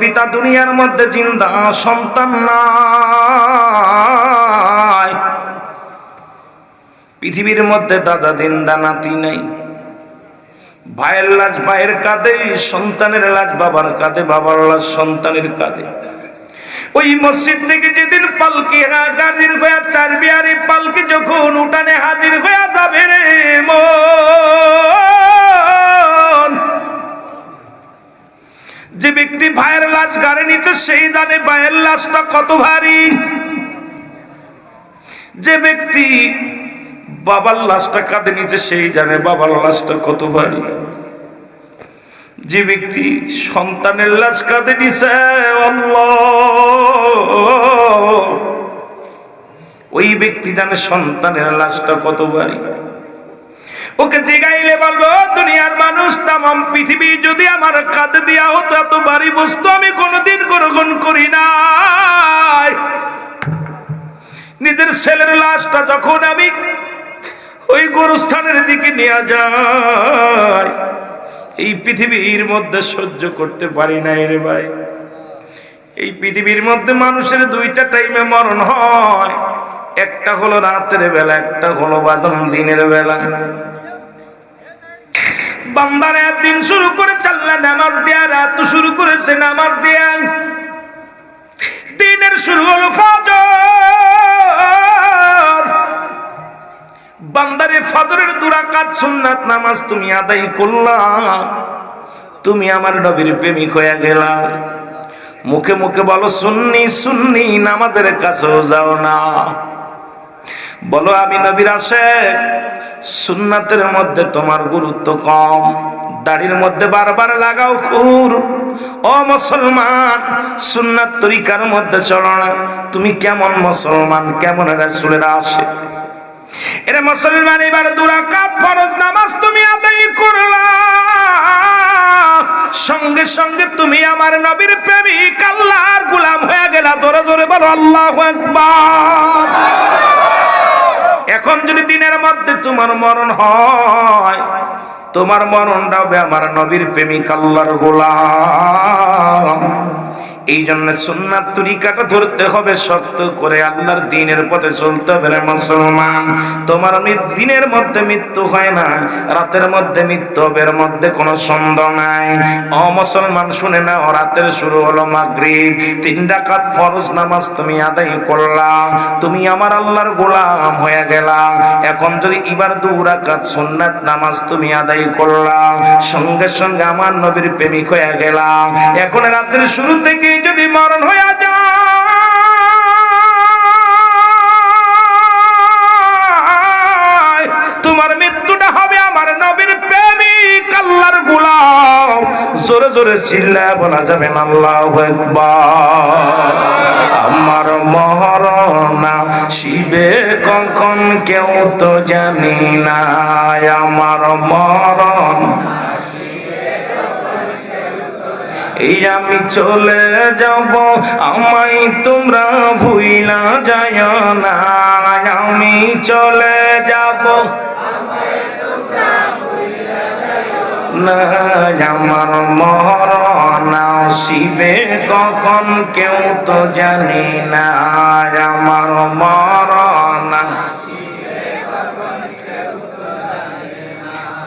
পিতা দুনিয়ার মধ্যে জিন্দা, সন্তান নাই। পৃথিবীর মধ্যে দাদা জিন্দা, নাতি নাই। ভাইয়ের লাশ ভাইয়ের কাঁধে, সন্তানের লাশ বাবার কাঁধে, বাবার লাশ সন্তানের কাঁধে। ওই মসজিদ থেকে যেদিন পালকি হাজির হয়ে, চার বিহারি পালকি যখন উঠানে হাজির হয়ে যাবে রে মন, যে ব্যক্তি ভাইয়ের লাশ গাড়ি নিতে সেই জানে ভাইয়ের লাশটা কত ভারী। যে ব্যক্তি বাবার লাশটা কাঁধে নিচে সেই জানে বাবার লাশটা কত ভারী। যে ব্যক্তি সন্তানের লাশ কাঁধে নিছে, আল্লাহ, ওই ব্যক্তি জানে সন্তানের লাশটা কত ভারী। ওকে জিগাইলে বলবো, দুনিয়ার মানুষ তামাম পৃথিবী যদি আমার কাঁধে দেয়া হতো, এত ভারী বস্তু আমি কোনোদিন গ্রহণ করি নাই। নিজের ছেলের লাশটা যখন আমি ওই গোরস্থানের দিকে নিয়ে যাই, এই পৃথিবীর মধ্যে সহ্য করতে পারি নাই রে ভাই। এই পৃথিবীর মধ্যে মানুষের দুইটা টাইমে মরণ হয়, একটা হলো রাতের বেলা, একটা হলো বাদন দিনের বেলা। বান্দারে দিন শুরু করে চাল্লা নামাজ দিয়া, রাত শুরু করেছে নামাজ দিয়া। দিনের শুরু হলো ফজর। বান্দারে ফজরের 2 রাকাত সুন্নাত নামাজ তুমি আদায় করলা, তুমি আমার নবীর প্রেমিক হয়ে গেলা। মুখে মুখে বলো সুন্নি সুন্নি, নামাজের কাছেও যাও না। বলো আমি নবীর আশিক, সুন্নাতের মধ্যে তোমার গুরুত্ব কম, দাড়ির মধ্যে বারবার লাগাও খুর। ও মুসলমান, সুন্নাত তরিকার মধ্যে চলো না। তুমি কেমন মুসলমান, কেমন রাসূলের আশিক? এরে মুসলমান, এবার 2 রাকাত ফরজ নামাজ তুমি আদায় করলা, সঙ্গে সঙ্গে তুমি আমার নবীর প্রেমিক, আল্লাহর গোলাম হয়ে গেলা। জোরে জোরে বলো আল্লাহু আকবার। এখন যদি দিনের মধ্যে তোমার মরণ হয়, তোমার মরণটা হবে আমার নবীর প্রেমিক, আল্লাহর গোলাম। এই জন্য সুন্নাত তরিকাটা ধরতে হবে শক্ত করে, আল্লাহর দ্বীনের পথে চলতে হবে রে মুসলমান। তোমার দিনের মধ্যে মৃত্যু হয় না, রাতের মধ্যে মৃত্যু হবে, এর মধ্যে কোনো সন্দেহ নাই। ও মুসলমান শুনে নাও, রাতের শুরু হলো মাগরিব, 3 রাকাত ফরজ নামাজ তুমি আদায় করলা, তুমি আমার আল্লাহর গোলাম হয়ে গেলা। এখন যদি এবার 2 রাকাত সুন্নাত নামাজ তুমি আদায় করলা, সঙ্গে সঙ্গে আমার নবীর প্রেমিক হয়ে গেলা। এখন রাতের শুরু থেকে যদি মরণ হয়ে যায়, তোমার মৃত্যুটা হবে আমার নবীর প্রেমিক, আল্লাহর গোলাম। জোরে জোরে চিল্লায় বলা যাবে না আল্লাহু আকবার। আমার মরণ শিবে কখন কেউ তো জানি না, আমার মরণ এই আমি চলে যাব, আমায় তোমরা ভুইলা যায় না। আমি চলে যাব না, আমার মরণ আসিবে কখন কেউ তো জানি না, আমার মরণ।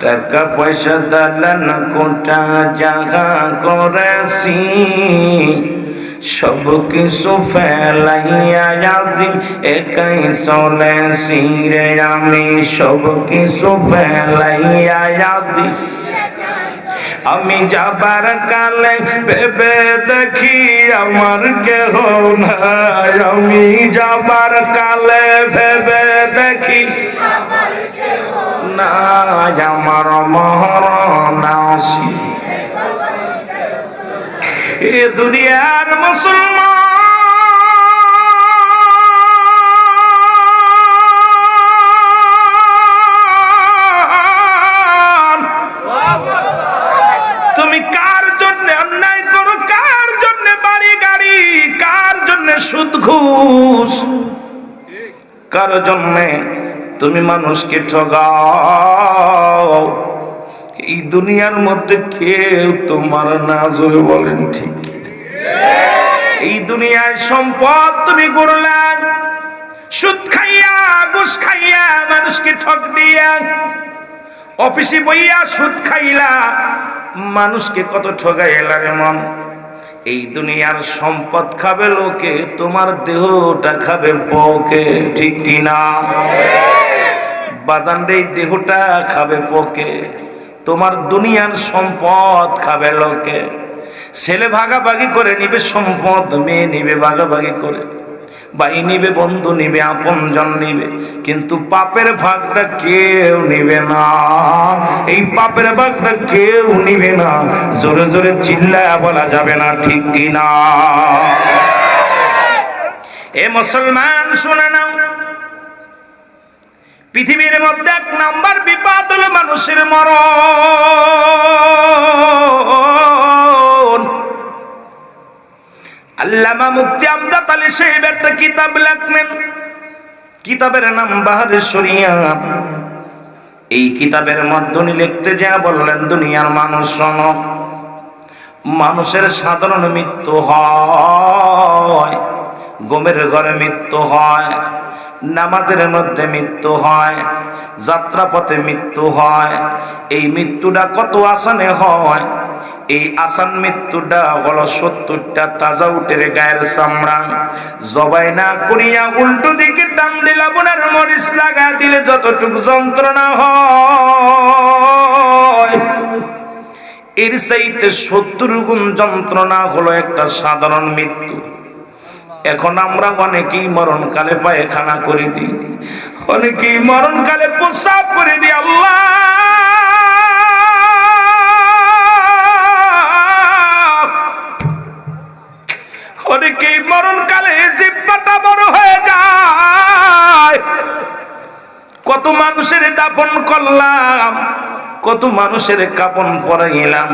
টাকা পয়সা দালান কোটা জাগা করেছি, সব কিছু ফেলাইয়া আজি একাই চলেছি রে আমি, সব কিছু ফেলাইয়া আজি। আমি যাবার কালে ভেবে দেখি আমার কেহ নাই, আমি যাবার কালে ভেবে দেখি না, আমার মরণ আসি। এ দুনিয়ার মুসলমান, তুমি কার জন্য অন্যায় করো, কার জন্য বাড়ি গাড়ি, কার জন্য সুদ ঘুষ, কার জন্য তুমি মানুষকে ঠগাও, এই দুনিয়ার মধ্যে কেউ তোমার না। জোরে বলেন ঠিক। দুনিয়ায় সম্পদ তুমি গড়লা সুদ খাইয়া ঘুষ খাইয়া মানুষকে ঠক দিয়া, অফিসে বইয়া সুদ খাইলা মানুষকে কত ঠগাইলা রে মন। এই দুনিয়ার সম্পদ খাবে লোকে, তোমার দেহটা খাবে পোকে, ঠিক কিনা বাদান রে? দেহটা খাবে পোকে, তোমার দুনিয়ার সম্পদ খাবে লোকে। ছেলে ভাগাভাগি করে নিবে সম্পদ, মেয়ে নিবে ভাগাভাগি করে, ভাই নিবে, বন্ধু নিবে, আপনজন নিবে, কিন্তু পাপের ভাগটা কেউ নিবে না। এই পাপের ভাগটা কেউ নিবে না। জোরে জোরে চিল্লায়া বলা যাবে না, ঠিক কিনা? এ মুসলমান শুনে নাও, পৃথিবীর মধ্যে এক নাম্বার বিপদ হলো মানুষের মরণ। আল্লামা মুফতি আমজাদ আলী সাহেব একটা কিতাব লেখলেন, কিতাবের নাম বাহারে শরিয়াত। এই কিতাবের মধ্যে উনি লিখতে যা বললেন, দুনিয়ার মানুষ শোনো, মানুষের সাধারণ মৃত্যু হয়, ঘুমের ঘরে মৃত্যু হয়, নামাজের মধ্যে মৃত্যু হয়, যাত্রাপথে মৃত্যু হয়। এই মৃত্যুটা কত আসানে হয়? এই আসান মৃত্যুটা হলো 70টা তাজা উটের গায়ের চামড়া জবাই না করিয়া উল্টো দিকে টান দিলা বোনের মরিচ লাগা দিলে যতটুকু যন্ত্রণা হয়, এর চাইতে 70 গুণ যন্ত্রণা হলো একটা সাধারণ মৃত্যু। এখন আমরা অনেকেই মরণকালে পায়খানা করে দিই, অনেকেই মরণকালে প্রস্রাব করে দিই। আল্লাহ, অনেকেই মরণকালে জিহ্বাটা বড় হয়ে যায়। কত মানুষের দাফন করলাম, কত মানুষের কাফন পরাইলাম,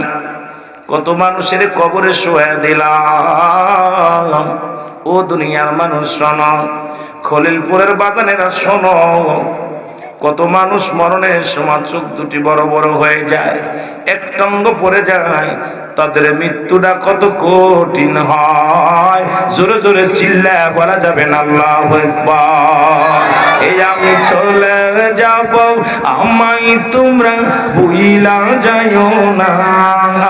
কত মানুষের কবরে শোয়া দিলাম। ও দুনিয়ার মানুষ শোনো, খলিলপুরের বাগানেরা শোনো, কত মানুষ মরণের সময় চোখ দুটি বড় বড় হয়ে যায়, একটা অঙ্গ পড়ে যায়, তাদের মৃত্যুটা কত কঠিন হয়। জোরে জোরে চিল্লা বলা যাবে না আল্লাহু আকবার। এই আমি চলে যাব, আমায় তোমরা ভুইলা যাইও না,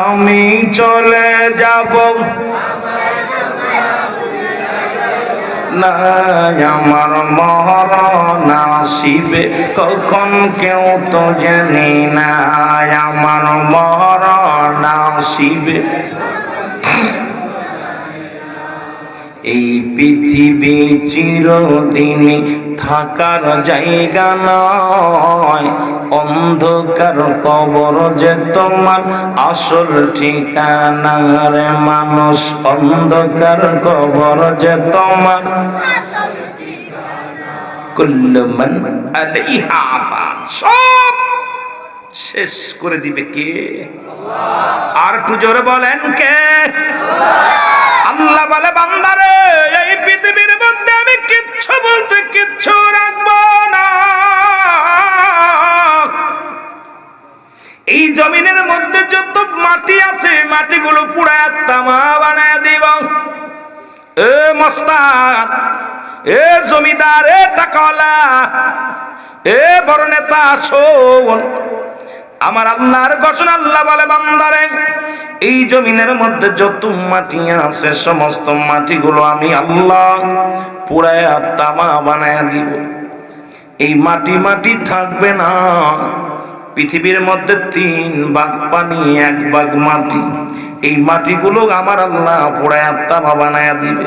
আমি চলে যাব না, আমার মরণ আসিবে কখন কেউ তো জানি না, আমার মরণ আসিবে। এই পৃথিবী চিরদিন থাকার জায়গা নয়, অন্ধকার কবর যে তোমার আসল ঠিকানা রে মানুষ, অন্ধকার কবর যে তোমার কুল্লু মান আলাইহা ফান, সব শেষ করে দিবে কে? আল্লাহ। আর একটু জোরে বলেন কে? আল্লাহ বলে, বান্দারে এই পৃথিবীর মধ্যে আমি কিচ্ছু বলতে কিচ্ছু রাখবো না। এই জমিনের মধ্যে যত মাটি আছে মাটিগুলো পুড়ায় তামা বানায় দিব। এ মস্তান, এ জমিদার, এ টাকাওয়ালা, এ বড় নেতা, শোন আমার আল্লাহর ঘোষণা। আল্লাহ বলে, বান্দারে এই জমিনের মধ্যে যত মাটি আছে সমস্ত মাটিগুলো আমি আল্লাহ পুড়ায়া তামা বানায়া দিব। এই মাটি মাটি থাকবে না। পৃথিবীর মধ্যে 3 ভাগ পানি, 1 ভাগ মাটি। এই মাটিগুলো আমার আল্লাহ পুড়ায়া তামা বানায়া দিবে।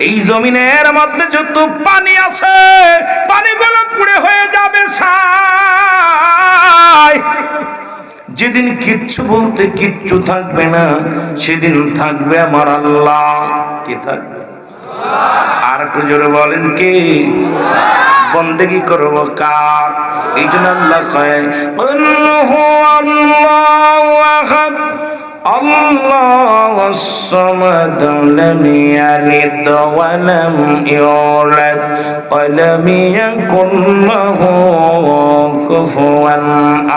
এই জমিনের মধ্যে যত পানি আছে পানিগুলো পুড়ে হয়ে যাবে ছাই। যেদিন কিচ্ছু বলতে কিচ্ছু থাকবে না, সেদিন থাকবে আমার আল্লাহ। কি থাকবে? আর একটু জোরে বলেন কে? বন্দেগি করব কার? এই জন্য আল্লাহ কয়, আল্লাহু আল্লাহু আহাদ আল্লাহুস সামাদ লাম ইয়ালিদ ওয়া লাম ইউলাদ ওয়া লাম ইয়াকুল লাহু কুফুয়ান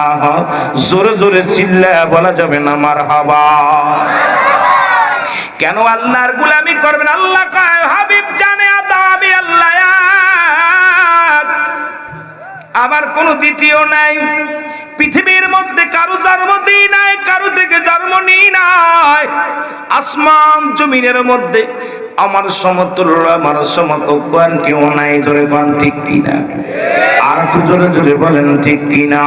আহাদ। জোরে জোরে চিল্লা বলা যাবে না মারহাবা। কেন আল্লাহর গোলামি করবেন? আল্লাহ কয় হাবিব জানে আমি আল্লাহ এক, আমার কোনো দ্বিতীয় নাই। পৃথিবীর মধ্যে কারো জন্ম দিই নাই, কারো থেকে জন্ম নিই নাই। আসমান জমিনের মধ্যে আমার সমতুল্য, আমার সমকক্ষ আর কেউ নাই। জোরে বলেন ঠিক কিনা? আর একটু জোরে জোরে বলেন ঠিক কিনা?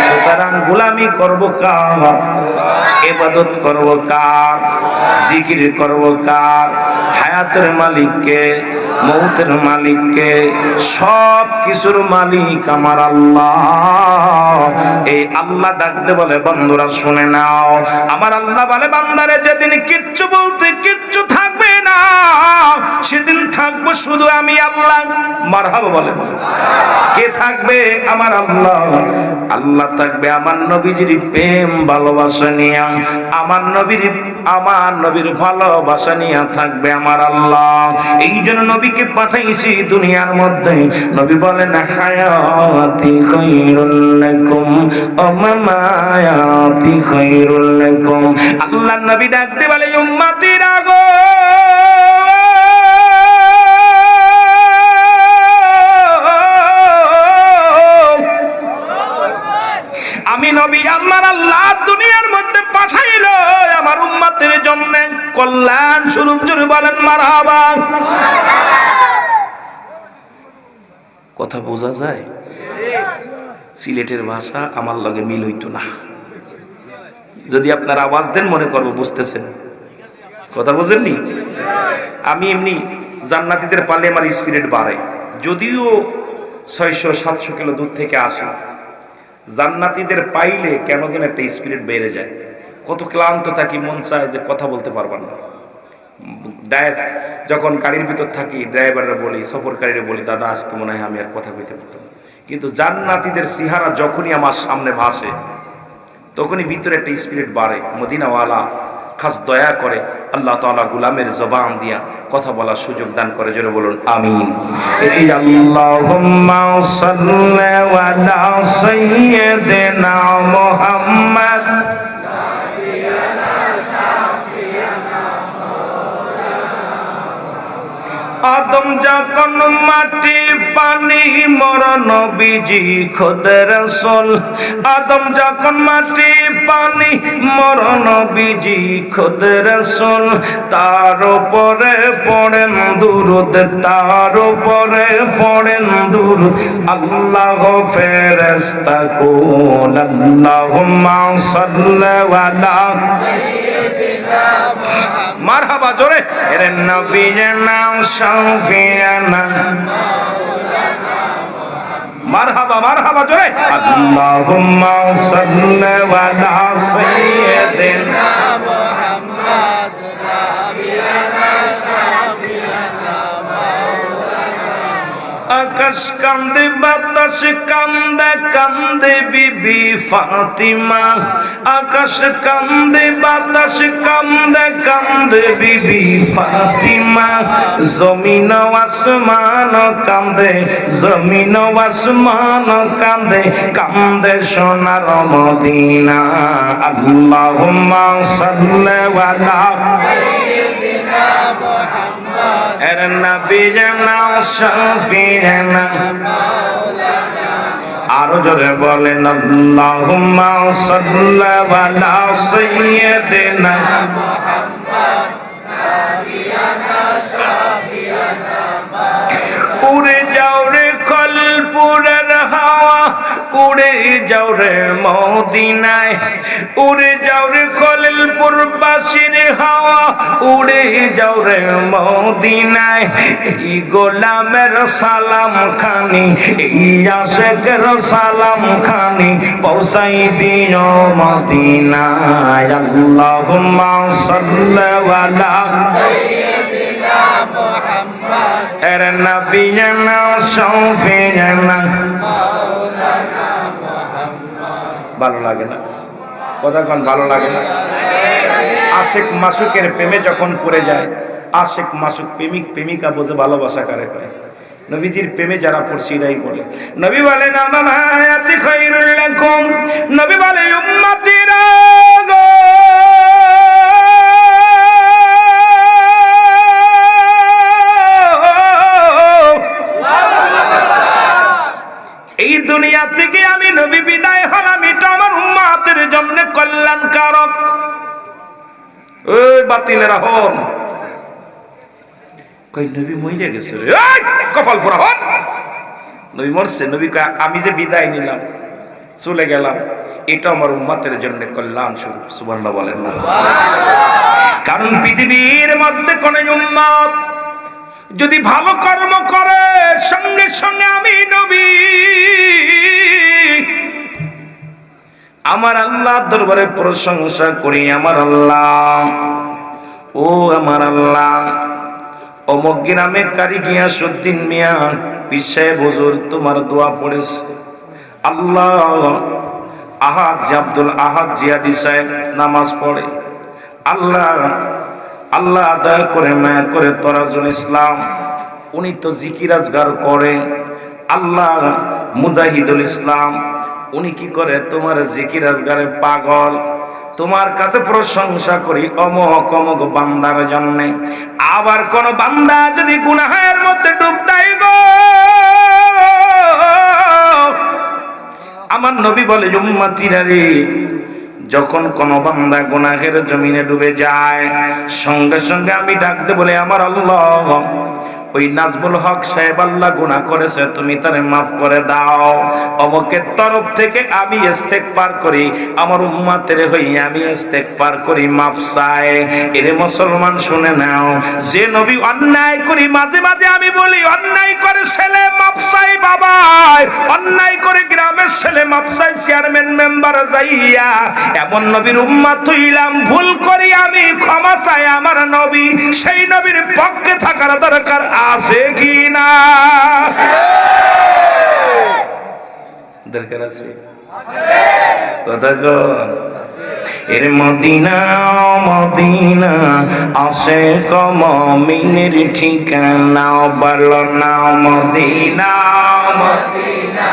সুতরাং গোলামি করব কার? ইবাদত করব কার? জিকির করব কার? হায়াতের মালিককে, মৌতের মালিককে, সব কিছুর মালিক আমার আল্লাহ। এই আল্লাহ ডাকতে বলে বন্ধুরা শুনে নাও, আমার আল্লাহ বলে বান্দারে যেদিন কিচ্ছু বলতে কিচ্ছু থাকবে না, সেদিন থাকবো শুধু আমি আল্লাহ। মারহাবা বলে। কে থাকবে? আমার আল্লাহ। আল্লাহ থাকবে আমার নবীজির প্রেম ভালোবাসা নিয়ে, আমার নবীর ভালোবাসা নিয়ে থাকবে আমার আল্লাহ। এই জন্য নবীকে পাঠাইছি দুনিয়ার মধ্যে। নবী বলেন হায়াতি খায়রুল লাকুম ওয়া মামায়াতি খায়রুল লাকুম। আল্লাহ নবী ডাকতে বলে উম্মতিরা গো, আমি নবী আমার আল্লাহ দুনিয়ার মধ্যে পাঠাইলো আমার উম্মতের জন্য কল্যাণ স্বরূপ। জোরে বলেন মারহাবা। কথা বোঝা যায়? সিলেটের ভাষা আমার লগে মিল হইতো না। যদি আপনার আওয়াজ দেন মনে করবো বুঝতেছেন। কথা বোঝেননি? আমি এমনি জান্নাতীদের পারলে আমার স্পিরিট বাড়ে, যদিও 600-700 কিলো দূর থেকে আসি। জান্নাতীদের পাইলে কেন যেন একটা স্পিরিট বেড়ে যায়। কত ক্লান্ত থাকি, মন চায় যে কথা বলতে পারবেন না। যখন গাড়ির ভিতর থাকি ড্রাইভাররা বলি, সফরকারীরা বলি, দাদা আজকে মনে হয় আমি আর কথা বলতে পারতাম। কিন্তু জান্নাতীদের চেহারা যখনই আমার সামনে ভাসে তখনই ভিতরে একটা স্পিরিট বাড়ে। মদিনাওয়ালা খাস দয়া করে আল্লাহ তাআলা গোলামের জবান দিয়া কথা বলার সুযোগ দান করে। জোরে বলুন আমিন। আল্লাহুম্মা সাল্লি আলা সাইয়্যিদিনা মুহাম্মদ আদম যখন মাটি পানি মর নবীজি খোদ রাসূল। আদম যখন মাটি পানি মর নবীজি খোদ রাসূল। তার উপরে পড়েন দুরূদ, তার উপরে পড়েন দুরূদ। আল্লাহ ফেরেশতা কুল আল্লাহুম্মা সাল্লি আলা সাইয়্যিদিনা মারহাবা। জোরে এর নবীনা শাফিয়ানা মারহাবা মারহাবা জোরে। আল্লাহুম্মা সাল্লি আলা সাইয়্যিদিনা মুহাম্মদ নবিয়ানা শাফিয়ানা মাওলানা। আকাশ কান্দে বাতাস কান্দে কান্দে বিবি ফাতিমা। আকাশ কান্দে বাতাস কান্দে কান্দে বিবি ফাতিমা। জমিন আসমান কান্দে, জমিন আসমান কান্দে, কান্দে সোনার মদিনা। আল্লাহুম্মা সাল্লি আলা সাইয়্যিদিনা মুহাম্মদ এর নবিয়ানা শাফিয়ানা মাওলানা। আরো জোরে বলেন আল্লাহুম্মা সাল্লি আলা সাইয়্যিদিনা মুহাম্মদ নবিয়ানা শাফিয়ানা মাওলানা। উড়ে যাও রে খলপুরের হাওয়া, উড়ে যাও রে মদিনায়। উড়ে যাও রে খলিলপুর বাসীর হাওয়া, উড়ে যাও রে মদিনায়। এই গোলামের সালাম খানি, এই আশিকের সালাম খানি পৌঁছাই দিও মদিনায়। আল্লাহুম্মা সাল্লি আলা সাইয়্যিদিনা মুহাম্মদ এর নবিয়ানা শাফিয়ানা মাওলানা মুহাম্মদ। ভালো লাগে না? কথা কোন ভালো লাগে না? আশিক মাসুকের প্রেমে যখন পড়ে যায়, আশিক মাসুক প্রেমিক প্রেমিকা বোঝে ভালোবাসা কারে কয়। নবীজির প্রেমে যারা পড়ছে এরাই বলে। নবী বলেন আমার হায়াতি খায়রুল লাকুম। নবী বলে উম্মতিরা গো দুনিয়া থেকে আমি নবী বিদায় হলাম, এটা আমার উম্মতের জন্য কল্যাণকারক। ওই বাতিলেরা হন, কই নবী মরে গেছে রে, কপাল পোড়া হন, নবী মরছে, নবী আমি যে বিদায় নিলাম চলে গেলাম, এটা আমার উম্মতের জন্য কল্যাণ স্বরূপ। সুবহানাল্লাহ বলেন না? কারণ পৃথিবীর মধ্যে কোন উম্মত যদি ভালো কর্ম করে সঙ্গে সঙ্গে আমি নবী আমার আল্লাহ দরবারে প্রশংসা করি, আমার আল্লাহ, ও আমার আল্লাহ, অমুক গ্রামে কারি গিয়াসউদ্দিন মিয়া পীর সাহেব হুজুর তোমার দোয়া পড়েছে, আল্লাহ আহাদ আব্দুল আহাদ জিয়াদি সাহেব নামাজ পড়ে, আল্লাহ আল্লাহ দয়া করে মায়া করে তরাজুল ইসলাম উনি তো জিকির আজগার করে, আল্লাহ মুজাহিদুল ইসলাম উনি কি করে তোমার জিকির আজগারে পাগল, তোমার কাছে প্রশংসা করি অমক অমক বান্দার জন্য। আবার কোন বান্দা যদি গুনাহের মধ্যে ডুব দেয় গো, আমার নবী বলে উম্মতিরা রে, যখন কোন বান্দা গুনাহের জমিনে ডুবে যায় সঙ্গে সঙ্গে আমি ডাকতে বলে আমার আল্লাহ ওই নাজমুল হক সাহেব আল্লাহ গুনাহ করেছে, তুমি তারে মাফ করে দাও, অমুকের তরফ থেকে আমি ইস্তেগফার করি, আমার উম্মতের হইয়া আমি ইস্তেগফার করি, মাফ চাই। এরে মুসলমান শুনে নাও, যে নবী অন্যায় করি মাঝে মাঝে আমি বলি অন্যায় করে ছেলে মাফ চাই বাবা, অন্যায় করে গ্রামের ছেলে মাফ চাই চেয়ারম্যান মেম্বার যাইয়া, এমন নবীর উম্মত হইলাম, ভুল করি আমি ক্ষমা চাই, আমার নবী সেই নবীর পক্ষে থাকার দরকার আছে কি না? দরকার আছে, কথা কন। এর মদিনা মদিনা আসে কমিনের ঠিকানা, বলো না মদিনা মদিনা।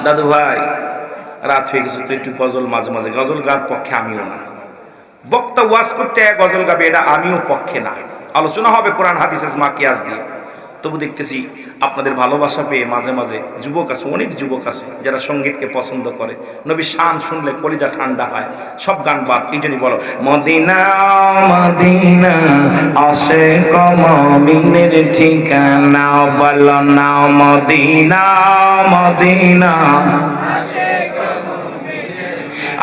দাদু ভাই রাত হয়ে গেছে তো একটু গজল মাঝে মাঝে, গজল গার পক্ষে আমিও না, বক্তা ওয়াজ করতে গজল গাবে এটা আমিও পক্ষে না, আলোচনা হবে কোরআন হাদিসের মাকিয়াস দিয়ে। তবু দেখতেছি আপনাদের ভালোবাসা পেয়ে মাঝে মাঝে যুবক আছে, অনেক যুবক আছে যারা সঙ্গীতকে পছন্দ করে, নবীর শান শুনলে কলিজা ঠান্ডা হয়, সব গান বাদ। এই জন্যই বলো মদিনা মদিনা আসে কমিনের ঠিকানা, বলো না মদিনা মদিনা।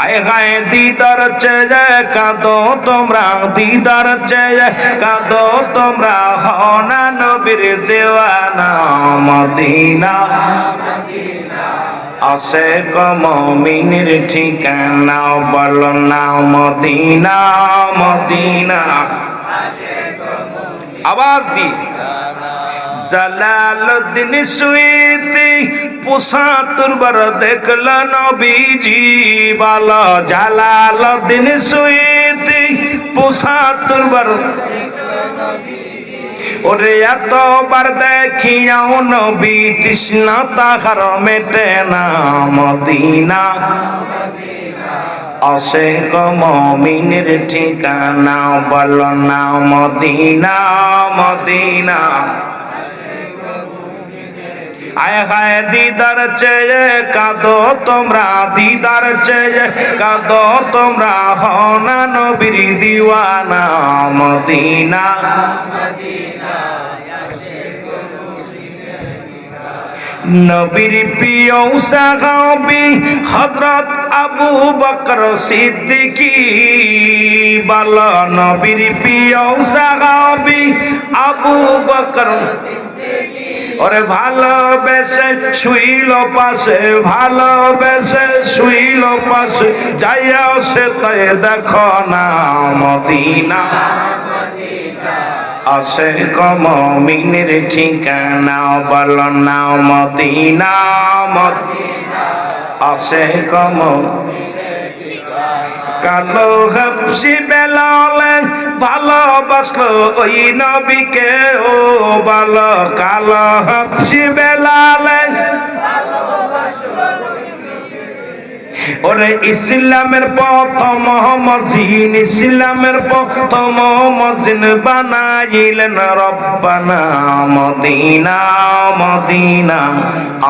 আয় হায় দিদার চেয়ে কাঁদো তোমরা, দিদার চেয়ে কাঁদো তোমরা, হনা নবীর দেওয়ানা, মদিনা আসে কমিনের ঠিকানা, বলো না মদিনা মদিনা। আওয়াজ দি জালালউদ্দিন সুইতি ৭৫ বার দেখল নবীজি, বলো জালালউদ্দিন সুইতি ৭৫ বার, ওরে এতবার দেখিয়াও নবী তৃষ্ণা তাহার মেটে না, মদিনা আসে কমিনের ঠিকানা, বলো না মদিনা মদিনা। আয় হায় দিদার চেয়ে কাঁদো তোমরা, দিদার চেয়ে কাঁদো তোমরা, হনা নবীর দিওয়ানা, মদিনা নবীর প্রিয় সাহাবী হযরত আবু বকর সিদ্দিকী, বলো নবীর প্রিয় সাহাবী আবু বকর সিদ্দিকী, ওরে ভালোবেসে শুইল পাশে, ভালোবেসে শুইল পাশে, যাইয়া সে তাই দেখো না মদিনা আসে কমিনের ঠিকানা, বলো না মদিনা মদিনা আসে কমিনের ঠিকানা। কালো হাবশি বেলালে ভালোবাসলো ওই নবীকে, ও বলো কালো হাবশি বেলালে ওরে ইসলামের প্রথম মসজিদ, ইসলামের প্রথম মসজিদ বানাইলেন রব্বানা মদিনা, মদিনা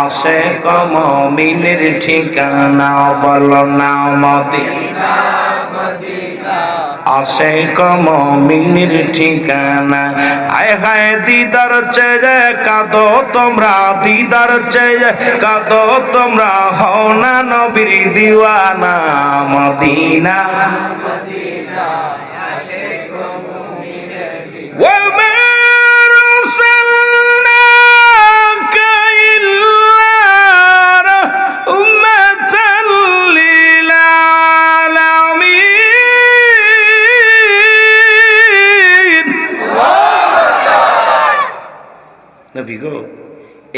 আশিক মুমিনের ঠিকানা, বলো না মদিনা, আশিক মুমিনের ঠিকানা। আয় হায় দিদার চেয়ে কাঁদো তোমরা, দিদার চেয়ে কাঁদো তোমরা, হও না নবীর দিওয়ানা মদিনা, ওয়া নবী গো,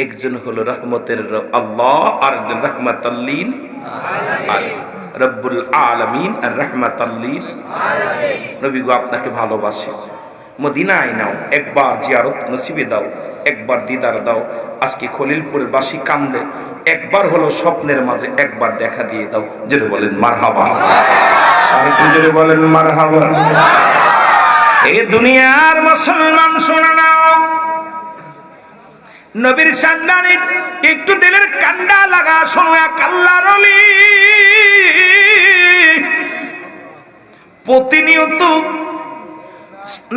একজন হলো রহমতের আল্লাহ, আর একজন রাহমাতাল লিল আলামিন, রব্বুল আলামিন আর রাহমাতাল লিল আলামিন। নবী গো, আপনাকে ভালোবাসি, মদিনায় নাও, একবার জিয়ারত নসিবে দাও, একবার দিদার দাও। আজকে খলিলপুরের বাসী কান্দে, একবার হলো স্বপ্নের মাঝে একবার দেখা দিয়ে দাও। জোরে বলেন মারহাবা, আর একটু জোরে বলেন মারহাবা। এই দুনিয়ার মুসলমান শুনে নাও, নবীর সম্মানে একটু দিলের কান্ডা লাগা শোনো। এক আল্লাহর ওলি প্রতিনিয়ত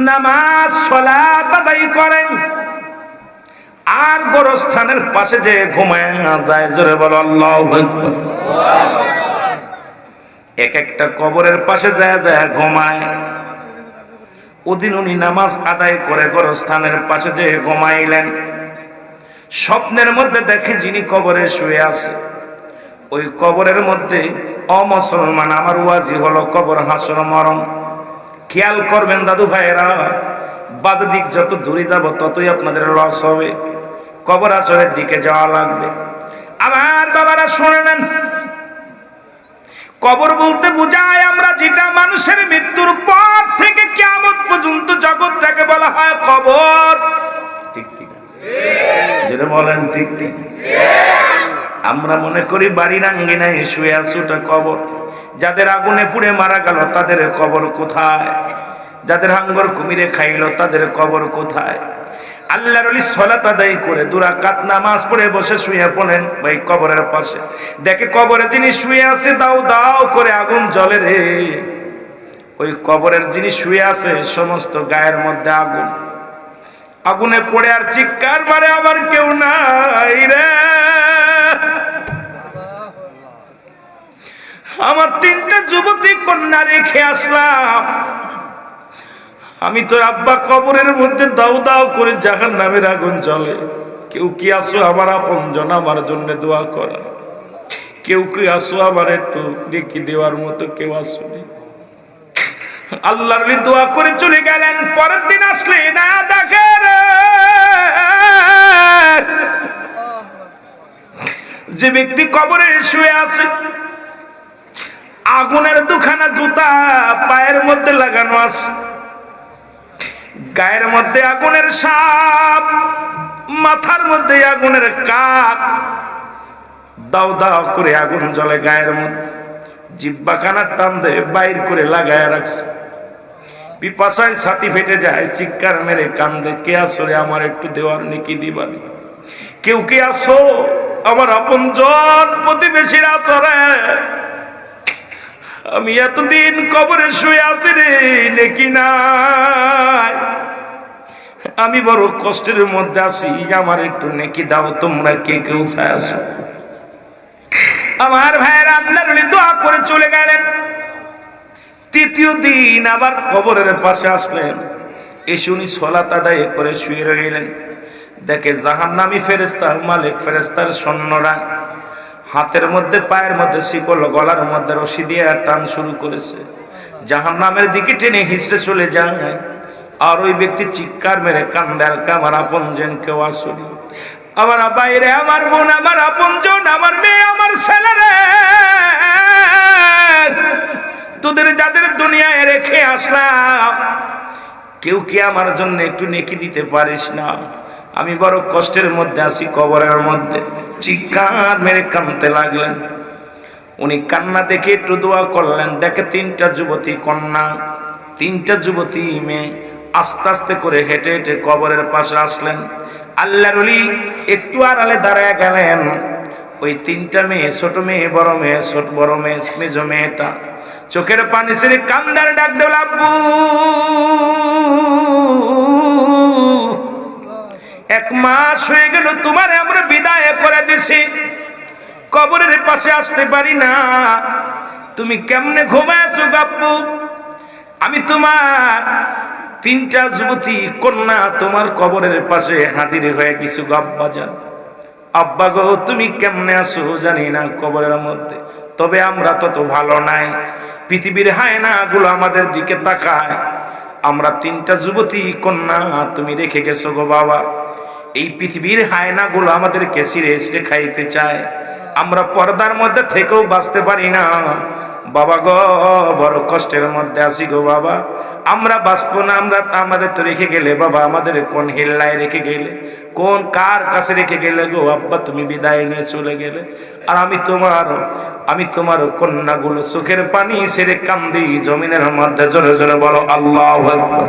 নামাজ সালাত আদায় করেন, আর গোরস্থানের পাশে যে ঘুমায় যায়। জোরে বলো আল্লাহু আকবার। এক একটা কবরের পাশে যায় যায় ঘুমায়। ওদিন উনি নামাজ আদায় করে গোরস্থানের পাশে যে ঘুমাইলেন, স্বপ্নের মধ্যে দেখে যিনি কবরে শুয়ে আছে, ওই কবরের মধ্যে অমুসলমান। আমার ওয়াজি হলো কবর হাসর মরণ। খেয়াল করবেন দাদু ভাইয়েরা, বাজে দিক যত দূরে যাব ততই আপনাদের লস হবে। কবর হাসরের দিকে যাওয়া লাগবে। আমার বাবারা শুনে নেন, কবর বলতে বোঝায় আমরা যেটা মানুষের মৃত্যুর পর থেকে কিয়ামত পর্যন্ত জগৎটাকে বলা হয় কবর। ঠিক ঠিক যেটা বলেন, ঠিক ঠিক। আমরা মনে করি বাড়ির আঙ্গিনায় শুয়ে আছে, ওটা কবর। যাদের আগুনে পুড়ে মারা গেল তাদের কবর কোথায়? যাদের হাঙ্গর কুমিরে খাইলো তাদের কবর কোথায়? আল্লাহর ওলি সালাত আদায় করে 2 রাকাত নামাজ পড়ে বসে শুয়ে পড়েন ওই কবরের পাশে। দেখে কবরে যিনি শুয়ে আছে দাও দাও করে আগুন জ্বলে রে। ওই কবরের যিনি শুয়ে আছে সমস্ত গায়ের মধ্যে আগুন, আগুনে পড়ে আর চিৎকার মারে, আমার কেউ নাই রে। আমার 3টা যুবতী কন্যা রেখে আসলাম, আমি তো আব্বা কবরের মধ্যে দাও দাও করে জাহান্নামের আগুন জ্বলে। কেউ কি আসো আমার আপনজন আমার জন্য দোয়া করা? কেউ কি আসো আমার একটু নেকি দেওয়ার মতো? কেউ আসুনি। আল্লাহর দোয়া করে চলে গেলেন। পরের দিন আসলে না দেখে যে ব্যক্তি কবরে শুয়ে আছে, আগুনের 2খানা জুতা পায়ের মধ্যে লাগানো আছে, গায়ের মধ্যে আগুনের সাপ, মাথার মধ্যে আগুনের কাক, দাও দাও করে আগুন জ্বলে গায়ের মধ্যে। জিহ্বাখানা টান দিয়ে বাইর করে লাগায় রাখছে। পিপাসায় ছাতি ফেটে যায়, চিৎকার মেরে কান্দে, কে আসো রে আমার একটু দেওয়ার নেকি দিবানি? কেউ কে আসো আমার আপনজন প্রতিবেশীর আচরে? আমি এতদিন কবরে শুয়ে আছি রে, নেকি নাই, আমি বড় কষ্টের মধ্যে আছি, আমার একটু নেকি দাও। তোমরা কে কেউ চাই আসো? আমার ভাইয়েরা আল্লাহর ওলি দোয়া করে চলে গেলেন। 3য় দিন আবার কবরের পাশে আসলেন, এসে উনি সালাত আদায় করে শুয়ে রইলেন। দেখে জাহান্নামী ফেরেশতা, মালিক ফেরেশতার সৈন্যরা হাতের মধ্যে পায়ের মধ্যে শিকল, গলার মধ্যে রশি দিয়ে টান শুরু করেছে। জাহান্নামের দিকে টেনে হিসড়ে চলে যায়। আর ওই ব্যক্তি চিৎকার মেরে কান্দে, আর আমার আপনজন কেউ আসুনি, আমার বাইরে, আমার বোন, আমার আপনজন, আমার মেয়ে, আমার ছেলেরে, তোদের যাদের দুনিয়ায় রেখে আসলাম, কেউ কি আমার জন্য একটু নেকি দিতে পারিস না? আমি বড় কষ্টের মধ্যে আছি কবরের মধ্যে। চিৎকার মেরে কাঁদতে লাগলেন। উনি কান্না দেখে একটু দোয়া করলেন। দেখে 3টা যুবতী কন্যা, 3টা যুবতী মেয়ে আস্তে আস্তে করে হেঁটে হেঁটে কবরের পাশে আসলেন। আল্লাহর ওলি একটু আড়ালে দাঁড়ায় গেলেন। ওই 3টা মেয়ে, ছোট মেয়ে, বড় মেয়ে, ছোট বড় মেয়ে, মেজো মেয়েটা চোখের পানি ছেড়ে কান্দার ডাক দেল, আব্বু 1 মাস হয়ে গেল তোমারে আমরা বিদায় করে দিছি, কবরের পাশে আসতে পারি না, তুমি কেমনে ঘুমাইছো আব্বু? আমি তোমার 3টা যুবতী কন্যা তোমার কবরের পাশে হাজির হয়ে কিছু আব্বা জান। আব্বা গো তুমি কেমনে আছো জানি না কবরের মধ্যে, তবে আমরা তত ভালো নাই। পৃথিবীর হায়নাগুলো আমাদের দিকে তাকায়, আমরা 3টা যুবতী কন্যা তুমি রেখে গেছো গো বাবা। এই পৃথিবীর হায়নাগুলো আমাদেরকে ছিঁড়ে ছিঁড়ে খাইতে চায়, আমরা পর্দার মধ্যে থেকেও বাঁচতে পারি না বাবা গো, বড় কষ্টের মধ্যে আছি গো বাবা। আমরা বাঁচবো না, আমরা আমাদের তো রেখে গেলে বাবা, আমাদের কোন হিল্লায় রেখে গেলে, কোন কার কাছে রেখে গেলে গো আব্বা, তুমি বিদায় নিয়ে চলে গেলে। আর আমি তোমার কন্যাগুলো চোখের পানি ছেড়ে কান্দি জমিনের মধ্যে। জোরে জোরে বলো আল্লাহু আকবার।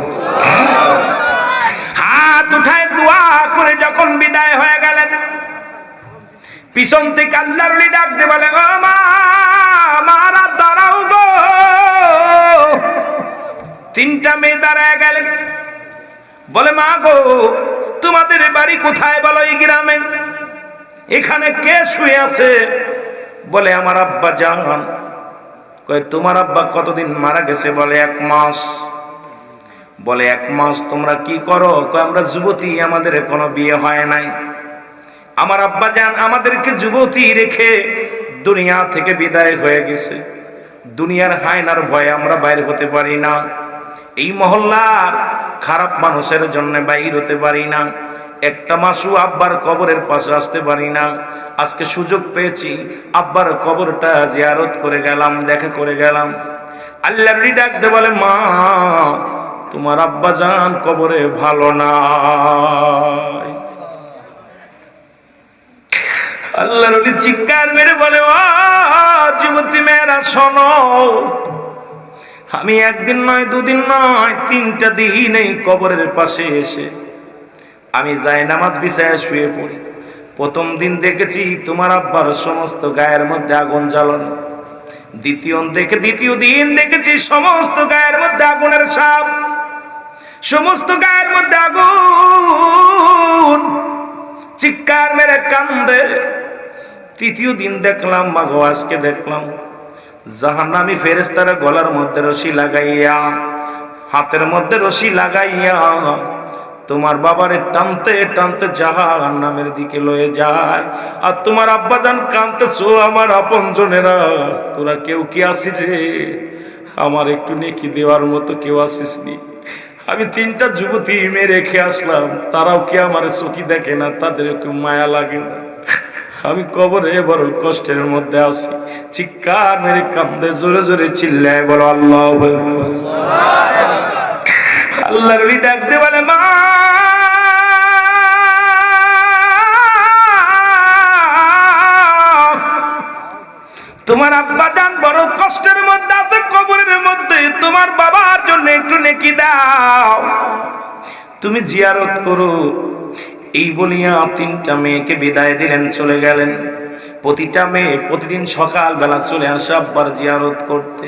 হাত উঠায় দোয়া করে যখন বিদায় হয়ে গেলেন, পিছন থেকে আল্লাহর ওলি ডাক দিয়ে বলে, ও মা, মারা দাঁড়াও গো। 3টা মেয়ে দাঁড়ায় গেলেন, বলে মা গো তোমাদের বাড়ি কোথায় বলো? এই গ্রামে। এখানে কে শুয়ে আছে? বলে আমার আব্বা জান। কয় তোমার আব্বা কতদিন মারা গেছে? বলে 1 মাস। বলে 1 মাস তোমরা কি করো? কয় আমরা যুবতী, আমাদের কোনো বিয়ে হয় নাই। আমার আব্বা জান আমাদেরকে যুবতী রেখে দুনিয়া থেকে বিদায় হয়ে গেছে। দুনিয়ার হায়নার ভয়ে আমরা বাইরে হতে পারি না, এই মহল্লার খারাপ মানুষের জন্য বাইর হতে পারি না, 1টা মাসও আব্বার কবরের পাশে আসতে পারি না। আজকে সুযোগ পেয়েছি, আব্বার কবরটা জিয়ারত করে গেলাম, দেখা করে গেলাম। আল্লাহর ওলি ডাক দিয়ে বলে, মা তোমার আব্বা জান কবরে ভালো নাই। আল্লাহর ওলি চিৎকার মেরে বলে, ও যুবতী মেয়েরা শোনো, আমি 1 দিন নয় 2 দিন নয় 3টা দিন এই কবরের পাশে এসে আমি যাই নামাজ বিছায় শুয়ে পড়ি। প্রথম দিন দেখেছি তোমার আব্বার সমস্ত গায়ের মধ্যে আগুন জ্বালানো, দ্বিতীয় দিন দেখেছি সমস্ত গায়ের মধ্যে আগুনের সাপ, সমস্ত গায়ের মধ্যে আগুন, চিৎকার মেরে কান্দে। 3য় দিন দেখলাম মাগো, আজকে দেখলাম জাহান্নামী ফেরেশতারা গলার মধ্যে রশি লাগাইয়া, হাতের মধ্যে রশি লাগাইয়া তোমার বাবারে টানতে টানতে জাহান্নামের দিকে লয়ে যায়। আর তোমার আব্বা জান কাঁদতেছো, আমার আপনজনেরা তোরা কেউ কি আসিস রে? আমার একটু নেকি দেওয়ার মতো কেউ আসিস নি? আমি 3টা যুবতী মেয়ে রেখে আসলাম, তারাও কি আমার চোখি দেখে না? তাদের কেউ মায়া লাগে না? আমি কবরে বড় কষ্টের মধ্যে আছি। চিৎকার মেরে কান্দে, জোরে জোরে চিল্লায় বলো আল্লাহু আকবার। আল্লাহর ওলি ডাক দিয়ে বলে, মা তোমার আব্বা জান বড় কষ্টের মধ্যে আছে, কবরের মধ্যে, তোমার বাবার জন্য একটু নেকি দাও, তুমি জিয়ারত করো। এই বলিয়া 3টা মেয়েকে বিদায় দিলেন, চলে গেলেন। প্রতিটা মেয়ে প্রতিদিন সকাল বেলা চলে আসে আব্বার জিয়ারত করতে,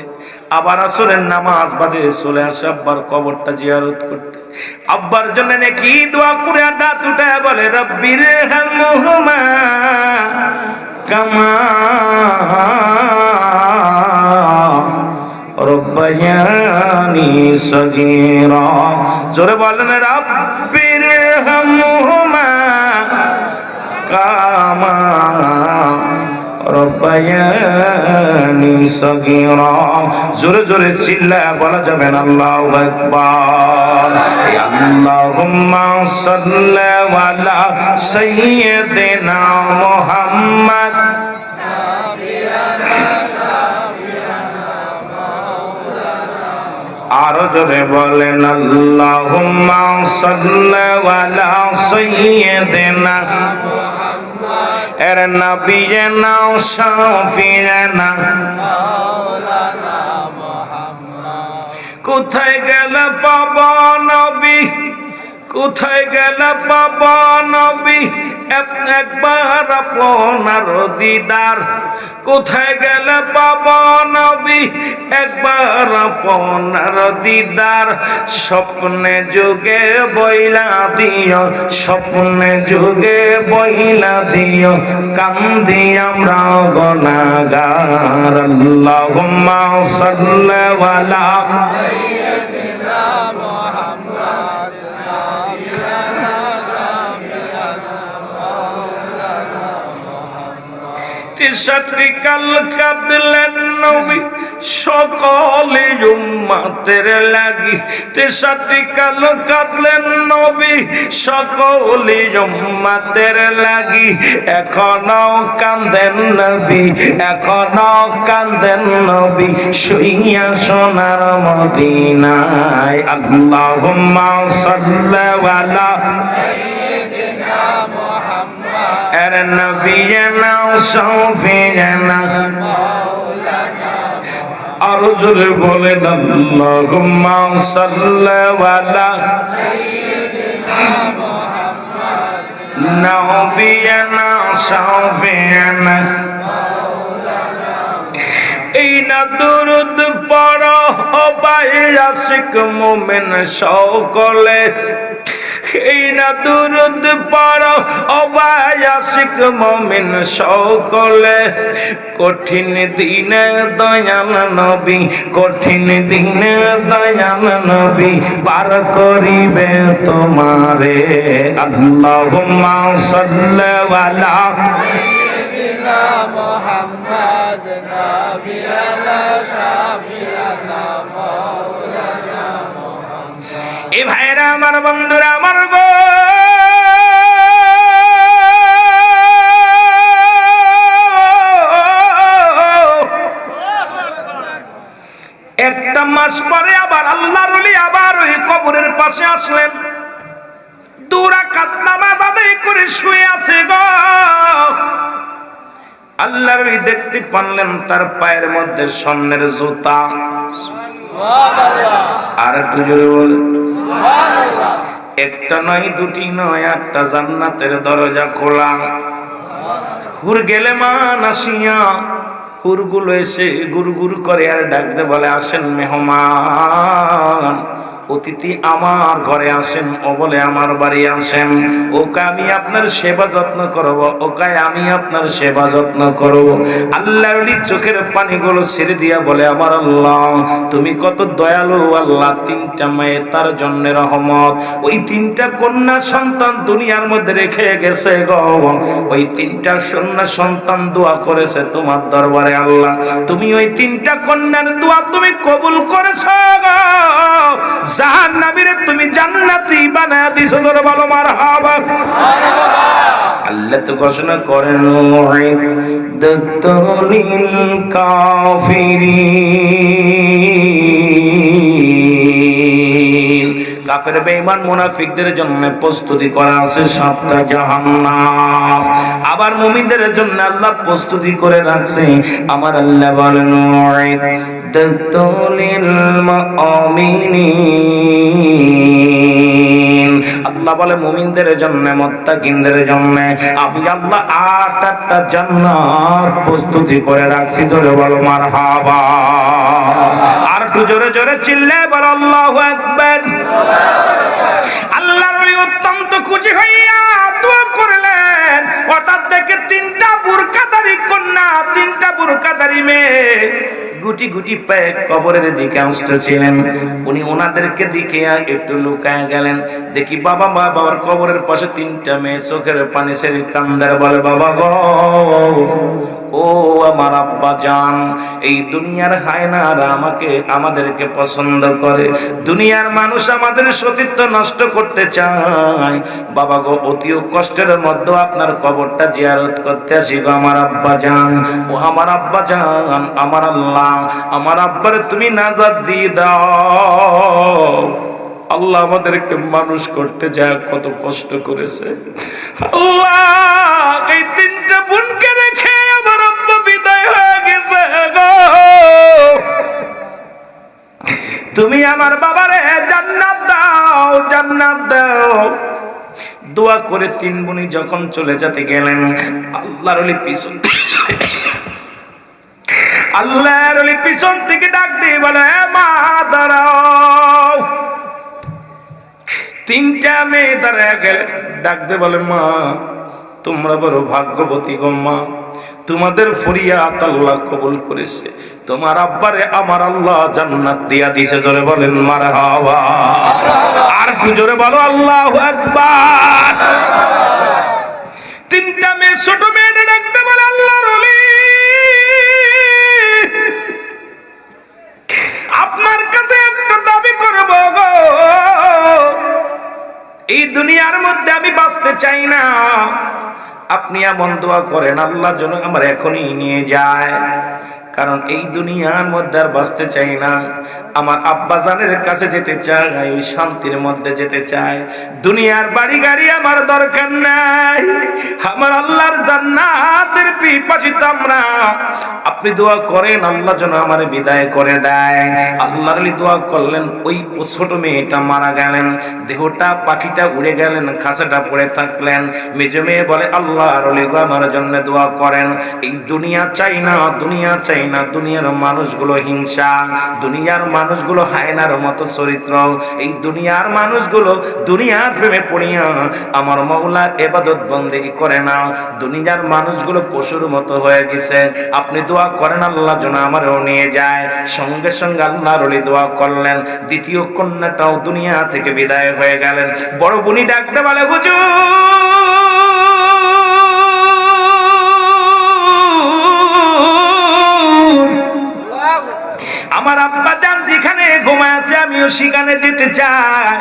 আবার আসরের নামাজ বাদে চলে আসে আব্বার কবরটা জিয়ারত করতে। আব্বার জন্য নেকি দোয়া করে দাঁত উঠায় বলে, রব্বির হামহুমা কামা রব্বায়ানি সগীরা। জোরে বলেন, রব্বির হামহুমা কামা রব্বায়ানি সগীরা। জোরে জোরে চিল্লায় বলা যাবে না আল্লাহু আকবার। আল্লাহুম্মা সাল্লি আলা সাইয়্যিদিনা মুহাম্মদ। আরো জোরে বলেন, আল্লাহুম্মা সাল্লি আলা সাইয়্যিদিনা এর নবিয়না শাফিয়ানা কোথায় গেল বাবা নবী, কোথায় গেল বাবা নবী, একবার আপনার দিদার, কোথায় গেল বাবা নবী, একবার আপনার দিদার, স্বপ্নে যুগে বইলা দিও, স্বপ্নে যুগে বইলা দিও, কান্দি আমরা গুনাহগার। আল্লাহুম্মা সাল্লি আলা তেষট্টি কাল কাঁদলেন নবী সকলে উম্মতের লাগি, তেষট্টি কাল কাঁদলেন নবী সকলে উম্মতের লাগি, এখনো কাঁদেন নবী, এখনো কাঁদেন নবী শুইয়া সোনার মদিনায়। আল্লাহুম্মা সাল্লি আলা এর নবিয়না শাফিয়ানা আর জোরে বলেন আল্লাহুম্মা সাল্লি আলা নবিয়না শাফিয়ানা। এই না দুরুদ পড়ো ভাই আশিক মুমিন সকলে, এই না দুরুদ পড়ো ও ভাই আশিক মুমিন সকলে, কঠিন দিনে দয়াল নবী, কঠিন দিনে দয়াল নবী পার করিবে তোমারে। আল্লাহুম্মা সাল্লি আলা সাইয়্যিদিনা মুহাম্মদ নাবিয়ানা শাফিয়ানা মাওলানা মুহাম্মদ। এ ভাইরা আমার, বন্ধুরা আমার গো, একটা মাস পরে আবার আল্লাহর ওলি আবার ওই কবরের পাশে আসলেন, দুরা কান্নামাজ আদায় করে শুয়ে আছে গো। আল্লাহর ওলি দেখতে পারলেন তার পায়ের মধ্যে স্বর্ণের জুতা। সুবহানাল্লাহ। আর একটু জোরে বলেন সুবহানাল্লাহ। একটা নয়, দুটি নয়, আটটা জান্নাতের দরজা খোলা। হুর গেলে মান আসিয়া, হুরগুলো এসে গুর গুর করে আর ডাকতে বলে, আসেন মেহমান, অতিথি আমার ঘরে আসেন। ও বলে আমার বাড়ি আসেন, ওকে আমি আপনার সেবা যত্ন করব, ওকে আমি আপনার সেবা যত্ন করব। আল্লাহর চোখের পানিগুলো ছেড়ে দিয়া বলে, আমার আল্লাহ তুমি কত দয়ালু আল্লাহ, তিনটা মেয়ে তার জন্য রহমত, ওই তিনটা কন্যা সন্তান দুনিয়ার মধ্যে রেখে গেছে গো, ওই তিনটা কন্যা সন্তান দোয়া করেছে তোমার দরবারে আল্লাহ, তুমি ওই তিনটা কন্যার দোয়া তুমি কবুল করেছো গো, জাহান্নামীরে তুমি জান্নাতি বানায়া দিছো। ধরে বলো মারহাবা। আল্লাহ তো ঘোষণা করেন, উইদ্দাতুল কাফিরিন, কাফের বেঈমান মুনাফিকদের জন্য প্রস্তুতি করা আছে 7টা জাহান্নাম। আবার মুমিনদের জন্য আল্লাহ প্রস্তুতি করে রাখছে। আমার আল্লাহ বলেন, উইদ্দাতুল মুমিনিন, আল্লাহ বলে মুমিনদের জন্য, মুত্তাকিনদের জন্য আমি আল্লাহ 8টা জান্নাত প্রস্তুতি করে রাখছি। জোরে বলো মারহাবা। আর একটু জোরে জোরে চিল্লে বলো আল্লাহু আকবার। আল্লাহর ওলি অত্যন্ত খুশি হইয়া দোয়া করলেন। হঠাৎ দেখে 3টা বুরকাদারি কন্যা, 3টা বুরকাদারি মেয়ে গুটি গুটি পায়ে কবরের দিকে আসতেছিলেন। উনি ওনাদেরকে দিকে একটু লুকায় গেলেন। দেখি বাবা বাবার কবরের পাশে 3টা মেয়ে চোখের পানি ছেড়ে কান্দার বলে, বাবা গো, ও আমার আব্বা জান, এই দুনিয়ার হায়নারা আমাদেরকে পছন্দ করে, দুনিয়ার মানুষ আমাদের সতীত্ব নষ্ট করতে চায়। বাবা গো, অতি কষ্টের মধ্যে আপনার কবরটা জিয়ারত করতে আসি গো আমার আব্বা জান। ও আমার আব্বা জান, আমার আল্লাহ আমার আব্বারে তুমি নাজাত দিয়ে দাও। আল্লাহ আমাদেরকে মানুষ করতে যায় কত কষ্ট করেছে। আল্লাহ এই 3টা বোনকে রেখে আমার আব্বা বিদায় হয়ে গেছে গো। তুমি আমার বাবারে জান্নাত দাও, জান্নাত দাও। দোয়া করে তিন বোনই যখন চলে যেতে গেলেন, আল্লাহর ওলি পিছন আল্লাহর ওলি পিছন থেকে ডাক দিয়ে বলে, মা দাঁড়াও। তিনটা মেয়ে দাঁড়ায় গেলে ডাক দিয়ে বলে, মা তোমরা বড় ভাগ্যবতী গো মা, তোমাদের ফরিয়াদ আল্লাহ কবুল করেছে, তোমার আব্বারে আমার আল্লাহ জান্নাত দিয়া দিয়েছে। জোরে বলেন মারহাবা। আর একটু জোরে বলো আল্লাহু আকবার। তিনটা মেয়ে ছোট মেয়েটা ডাকতে বলে, আল্লাহর ওলি আপনার কাছে একটা দাবি করব গো, এই দুনিয়ার মধ্যে আমি বাঁচতে চাই না, আপনি এমন দোয়া করেন আল্লাহ যেন আমার এখনই নিয়ে যায়, কারণ এই দুনিয়ার মধ্যে আর বাঁচতে চাই না, আমার আব্বাজানের কাছে যেতে চাই, ওই শান্তির মধ্যে যেতে চাই। দুনিয়ার বাড়ি গাড়ি আমার দরকার নাই, আমার আল্লাহর জান্নাতের পিপাসিত আমরা। আপনি দোয়া করেন আল্লাহ যেন আমার বিদায় করে দেয়। আল্লাহর ওলি দোয়া করলেন, ওই ছোট মেয়েটা মারা গেলেন, দেহটা পাখিটা উড়ে গেলেন, খাঁচাটা পড়ে থাকলেন। মেজো মেয়ে বলে, আল্লাহর ওলি গো আমার জন্য দোয়া করেন, এই দুনিয়া চাই না, দুনিয়া চাই না, দুনিয়ার মানুষগুলো হিংসা, দুনিয়ার মানুষগুলো হায়নার মতো চরিত্র, এই দুনিয়ার মানুষগুলো দুনিয়ার প্রেমে পড়িয়া আমার মাওলার ইবাদত বন্দেগী করে না, দুনিয়ার মানুষগুলো পশুর মতো হয়ে গেছে, আপনি দোয়া করেন আল্লাহ যেন আমারও নিয়ে যায়। সঙ্গে সঙ্গে আল্লাহর ওলি দোয়া করলেন, দ্বিতীয় কন্যাটাও দুনিয়া থেকে বিদায় হয়ে গেলেন। বড় বুনি ডাকতে বলে, হুজুর আমার আব্বা জান যেখানে ঘুমাচ্ছে আমিও সেখানে যেতে চাই,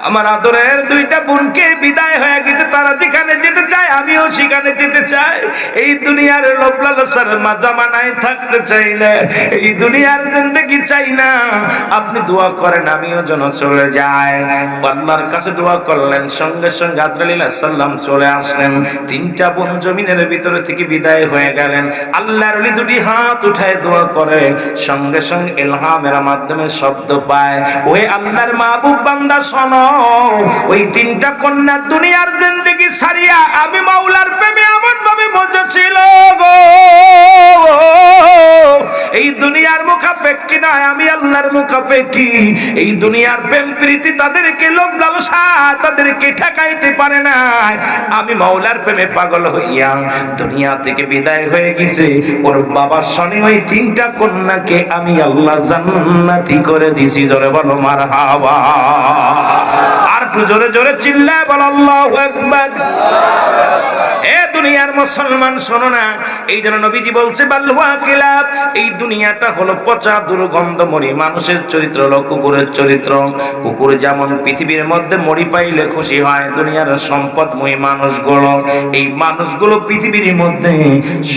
আমার আদরের দুইটা বোনকে বিদায় হয়ে গেছে, তারা যেখানে যেতে চায় আমিও সেখানে যেতে চাই। এই দুনিয়ার লোভ লালসার জামানায় থাকতে চাই না, এই দুনিয়ার জিন্দেগি চাই না, আপনি দোয়া করেন আমিও যেন চলে যাই। আল্লাহর কাছে দোয়া করলেন, সঙ্গে সঙ্গে আজরাইল আলাইহিস সালাম চলে আসলেন। তিনটা বোন জমিনের ভিতরে থেকে বিদায় হয়ে গেলেন। আল্লাহর ওলি দুটি হাত উঠায় দোয়া করে, সঙ্গে সঙ্গে ইলহামের মাধ্যমে শব্দ পায়, ওই আল্লাহর মাহবুব বান্দা শোনো, ওই তিনটা কন্যা দুনিয়ার জিন্দেগি ছাড়িয়া আমি মাওলার প্রেমে এমন ভাবে মজেছিল গো, এই দুনিয়ার মুখাপেক্ষী নয়, আমি আল্লাহর মুখাপেক্ষী। এই দুনিয়ার প্রেম প্রীতি তাদেরকে লোভ লালসা তাদেরকে ঠেকাইতে পারে না, আমি মাওলার প্রেমে পাগল হইয়া দুনিয়া থেকে বিদায় হয়ে গেছে। ওর বাবার সনে ওই তিনটা কন্যাকে আমি আল্লাহ জান্নাতি করে দিছি। জোরে বলো মারহাবা। আর একটু জোরে জোরে চিল্লায় বলো আল্লাহু আকবার। এ দুনিয়ার মুসলমান শোনো না, এই জন্য নবীজি বলছে বাল্লুয়া কিলাব, এই দুনিয়াটা হলো পচা দুর্গন্ধময়ী মানুষের চরিত্র হলো কুকুরের চরিত্র। কুকুর যেমন পৃথিবীর মধ্যে মরি পাইলে খুশি হয়, দুনিয়ার সম্পদময়ী মানুষগুলো, এই মানুষগুলো পৃথিবীর মধ্যে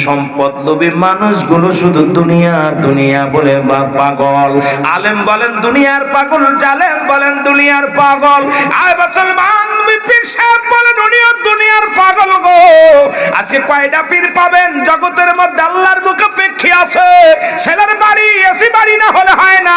সম্পদ লোভী মানুষগুলো শুধু দুনিয়া দুনিয়া বলে বা পাগল। আলেম বলেন দুনিয়ার পাগল, জালেম বলেন দুনিয়ার পাগল, আর মুসলমান পীর সাহেব বলেন উনিও দুনিয়ার পাগল গো। আজকে কয়টা পীর পাবেন জগতের মধ্যে আল্লাহর মুখাপেক্ষী আছে? ছেলের বাড়ি এসি বাড়ি না হলে হয় না,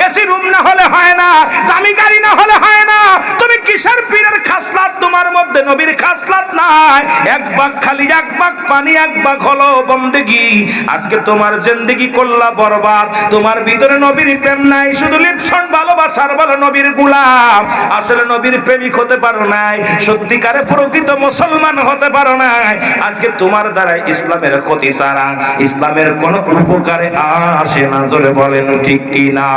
এসি রুম না হলে হয় না, দামি গাড়ি না হলে হয় না। তুমি কিসের পীরের খাসলাত তোমার মধ্যে নবীর খাসলাত নাই? এক ভাগ খালি, এক ভাগ পানি, এক ভাগ হলো বন্দেগী। আজকে তোমার জিন্দেগি করলা বরবাদ, তোমার ভিতরে নবীর প্রেম নাই, শুধু লিপসন ভালোবাসার বলো নবীর গোলাম। আসলে নবীর প্রেমিক হতে পারো নাই, সত্যিকারে প্রকৃত মুসলমান হতে পারো নাই। আজকে তোমার দ্বারা ইসলামের ক্ষতি ছাড়া ইসলামের কোন উপকারে আসে না। জোরে বলেন ঠিক কি না?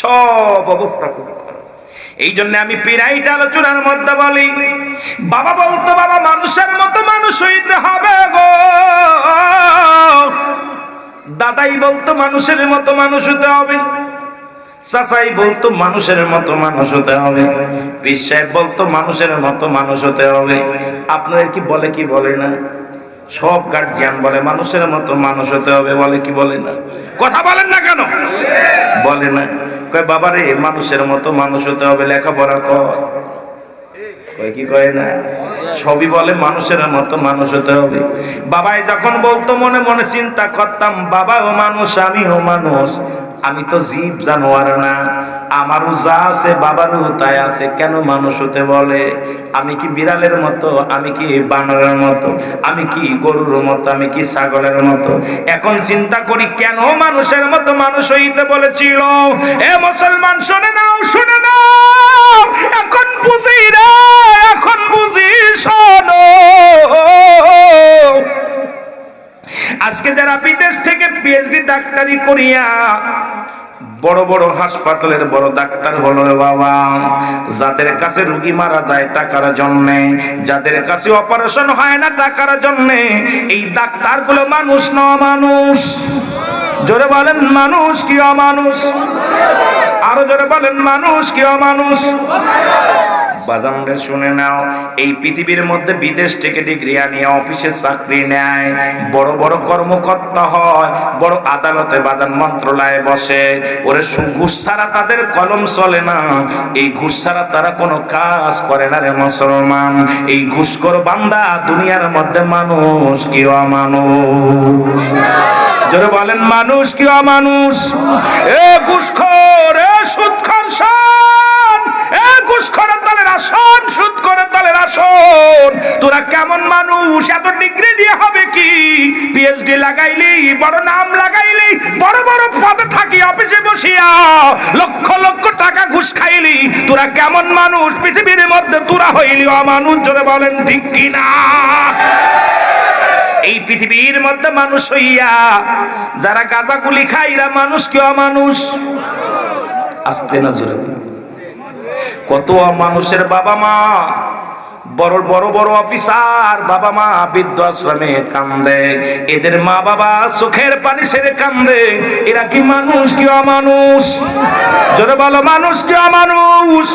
সব অবস্থা খুব। এই জন্য আমি পিরাইট আলোচনার মধ্যে বলি, বাবা বলতো বাবা মানুষের মতো মানুষ হইতে হবে গো, দাদাই বলতো মানুষের মতো মানুষ হতে হবে, চাচাই বলতো মানুষের মতো মানুষ হতে হবে, পীর সাহেব বলতো মানুষের মতো মানুষ হতে হবে। আপনাদের কি বলে কি বলে না? সব গার্জিয়ান বলে মানুষের মতো মানুষ হতে হবে, বলে কি বলে না? কথা বলেন না কেন? বলে না। কয় বাবা রে মানুষের মতো মানুষ হতে হবে, লেখাপড়া কর। কয় কি কয় না, সবই বলে মানুষের মতো মানুষ হতে হবে। বাবাই যখন বলতো মনে মনে চিন্তা করতাম, বাবাও মানুষ আমিও মানুষ, আমি তো জীব জানোয়ার না, আমারও যা আছে বাবারও তাই আছে, কেন মানুষ হতে বলে? আমি কি বিড়ালের মতো, আমি কি বানরের মতো, আমি কি গরুর মতো, আমি কি ছাগলের মতো? এখন চিন্তা করি কেন মানুষের মতো মানুষ হইতে বলেছিল। এ মুসলমান শুনে নাও, শুনে নাও, এখন বুঝি রে, এখন বুঝি, শোনো। আজকে যারা বিদেশ থেকে পিএইচডি ডাক্তারি করিয়া বড় বড় হাসপাতালের বড় ডাক্তার হলো রে বাবা, যাদের কাছে রোগী মারা যায় টাকার জন্য, যাদের কাছে অপারেশন হয় না টাকার জন্য, এই ডাক্তারগুলো মানুষ না অমানুষ? জোরে বলেন মানুষ কি অমানুষ? আরো জোরে বলেন মানুষ কি অমানুষ? বাজানরে শুনে নাও, এই পৃথিবীর মধ্যে বিদেশ থেকে ডিগ্রি আনিয়ে অফিসে চাকরি নেয়, বড় বড় কর্মকর্তা হয়, বড় আদালতে বাদান মন্ত্রণালয়ে বসে, ওরে ঘুষ ছাড়া তাদের কলম চলে না, এই ঘুষ ছাড়া তারা কোনো কাজ করে না রে মুসলমান। এই ঘুষখোর বান্দা দুনিয়ার মধ্যে মানুষ কি অমানুষ? যারা বলেন মানুষ কি অমানুষ? এ ঘুষখোর, এ সুদখোর শোন, এ ঘুষখোরের দলের আসন, সুদখোরের দলের আসন, তোরা কেমন মানুষ? এত ডিগ্রি দিয়ে হবে কি? পিএইচডি লাগাইলি, বড় নাম লাগাইলি, বড় বড় পদে থাকি অফিসে বসিয়া লক্ষ লক্ষ টাকা ঘুষ খাইলি, তোরা কেমন মানুষ? পৃথিবীর মধ্যে তোরা হইলি অমানুষ। জোরে বলেন ঠিক কিনা? এই পৃথিবীর মধ্যে মানুষ হইয়া যারা গাঁজাগুলি খায় এরা মানুষ কি অমানুষ? আসতে না জোরে। কত মানুষের বাবা মা বড় বড় বড় অফিসার, বাবা মা বৃদ্ধাশ্রমে কান্দে, এদের মা বাবা চোখের পানি ছেড়ে কান্দে, এরা কি মানুষ কি অমানুষ? জোরে বলো মানুষ কি অমানুষ?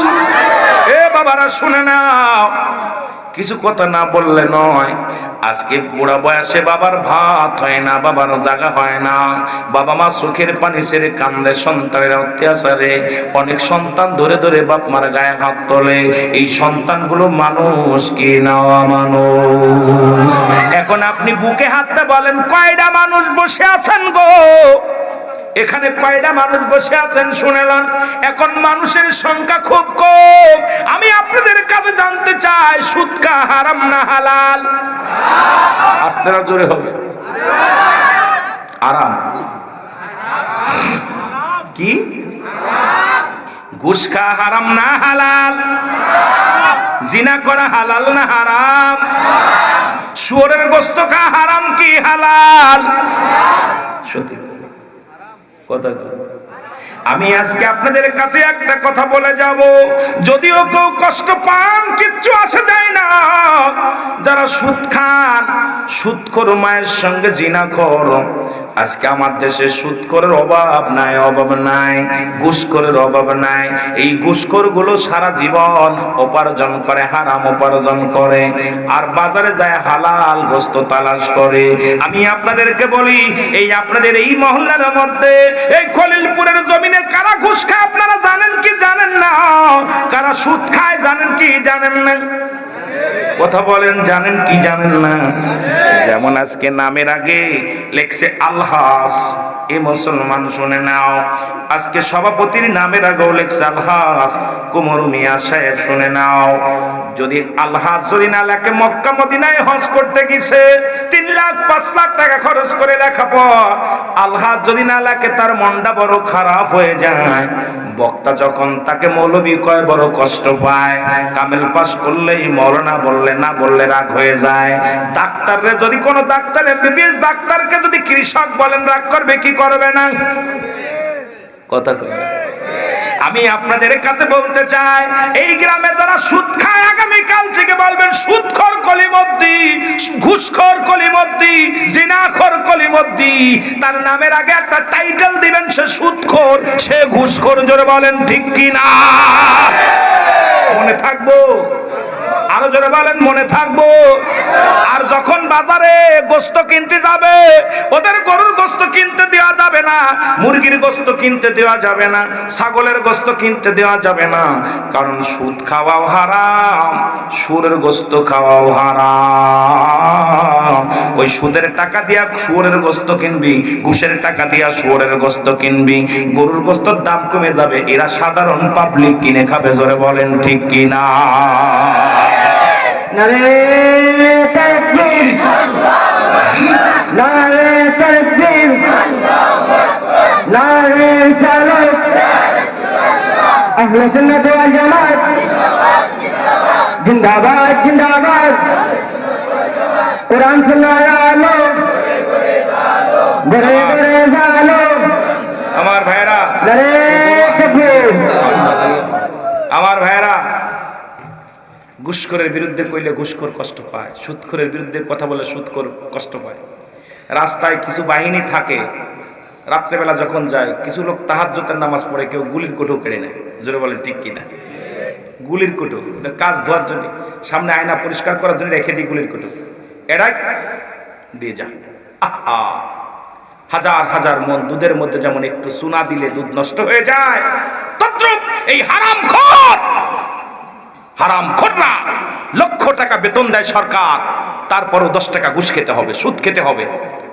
এ বাবারা শুনে নাও, কিছু কথা না বললে নয়। আজকে বুড়া বয়সে বাবার ভাত হয় না, বাবার জায়গা হয় না, বাবা মা চোখের পানি ছেড়ে কান্দে সন্তানের অত্যাচারে। অনেক সন্তান ধরে ধরে বাপ মার গায়ে হাত তোলে। এই সন্তানগুলো মানুষ কি না অমানুষ? এখন আপনি বুকে হাতটা বলেন, কয়টা মানুষ বসে আছেন গো এখানে? কয়টা মানুষ বসে আছেন শুনেলেন? এখন মানুষের সংখ্যা খুব কম। আমি আপনাদের কাছে জানতে চাই, সুদ কা হারাম না হালাল? আস্তে না জোরে হবে। আরাম কি? ঘুষ খাওয়া হারাম না হালাল? জিনা করা হালাল না হারাম? শুয়োরের গোশত খাওয়া হারাম কি হালাল? সত্যি কথা। আমি আজকে আপনাদের কাছে একটা কথা বলে যাব, যদিও কেউ কষ্ট পান কিচ্ছু আসে যায় না। যারা সুদ খান, সুদখোর মায়ের সঙ্গে জিনাখোর, আজকে আমার দেশে সুদখোরের অভাব নাই, অভাব নাই, ঘুষখোরের অভাব নাই। এই ঘুষখোর গুলো সারা জীবন উপার্জন করে, হারাম উপার্জন করে, আর বাজারে যায় হালাল গোশত তালাশ করে। আমি আপনাদেরকে বলি, এই আপনাদের এই মহল্লার মধ্যে, এই খলিলপুরের জমিনে কারা ঘুষ খায় আপনারা জানেন কি জানেন না? কারা সুদ খায় জানেন কি জানেন না? কথা বলেন, জানেন কি জানেন না? যেমন আজকে নামের আগে লেখছে আলহাস, এই মুসলমান শুনে নাও, আজকে সভাপতির নামের আগেও লেখছে আলহাস। কুমর মিয়া সাহেব শুনে নাও, যদি আলহাস যদি না লেখে, মক্কা মদিনায় হজ করতে গেছে 3 লাখ 5 লাখ টাকা খরচ করে লেখাপড়া, আলহাস যদি না লেখে তার মনটা বড় খারাপ হয়ে যায়। বক্তা যখন তাকে মৌলবী কয় বড় কষ্ট পায়। কামেল পাস করলেই মৌলানা বললে, না বললে রাগ হয়ে যায়। ডাক্তাররে যদি কোনো ডাক্তার, এমবিবিএস ডাক্তারকে যদি কৃষক বলেন রাগ করবে কি করবে না? কথা কয়। আমি আপনাদের কাছে বলতে চাই, এই গ্রামে যারা সুদ খায় আগামীকাল থেকে বলবেন সুদখোর কলিমদ্দি, ঘুষখোর কলিমদ্দি, জিনাখোর কলিমদ্দি। তার নামের আগে একটা টাইটেল দিবেন, সে সুদখোর, সে ঘুষখোর। জোরে বলেন ঠিক কি না? মনে থাকবো। আরো জোরে বলেন মনে থাকবো। আর যখন বাজারে গোশত কিনতে যাবে, ওদের গরুর গোশত কিনতে দেওয়া যাবে না, মুরগির গোশত কিনতে দেওয়া যাবে না, ছাগলের গোশত কিনতে দেওয়া যাবে না, কারণ সুদ খাওয়াও হারাম, সুরের গোশত খাওয়াও হারাম। ওই সুদের টাকা দিয়া শুয়োরের গোশত কিনবি, ঘুষের টাকা দিয়া শুয়োরের গোশত কিনবি, গরুর গোশতের দাম কমে যাবে। এরা সাধারণ পাবলিক কিনে খাবে, জোরে বলেন ঠিক কিনা? নারে তাকবীর, নারে তাকবীর, নারে সালাত, আহলে সুন্নাত ওয়াল জামাত জিন্দাবাদ জিন্দাবাদ। কোরআন সুন্নাহর আলো ঘরে ঘরে জালো। আমার ভাইরা, নারে তাকবীর। আমার ভাইরা, ঘুষখোরের বিরুদ্ধে কইলে ঘুষখোর কষ্ট পায়, সুদখোরের বিরুদ্ধে কথা বলে সুদখোর কষ্ট পায়। রাস্তায় কিছু বাহিনী থাকে, রাত্রেবেলা যখন যায় কিছু লোক তাহাজ্জুদের নামাজ পড়ে, কেউ গুলির কোটো কেড়ে নেয়, জোরে বলেন ঠিক কিনা? গুলির কোটো কাজ ধোয়ার জন্য, সামনে আয়না পরিষ্কার করার জন্য রেখে দিই গুলির কোটো, এড়াই দিয়ে যা। আহা, হাজার হাজার মন দুধের মধ্যে যেমন একটু চুনা দিলে দুধ নষ্ট হয়ে যায়, তদ্রুপ এই হারামখোররা লক্ষ টাকা বেতন দেয় সরকার, তারপরও 10 টাকা ঘুষ খেতে হবে, সুদ খেতে হবে।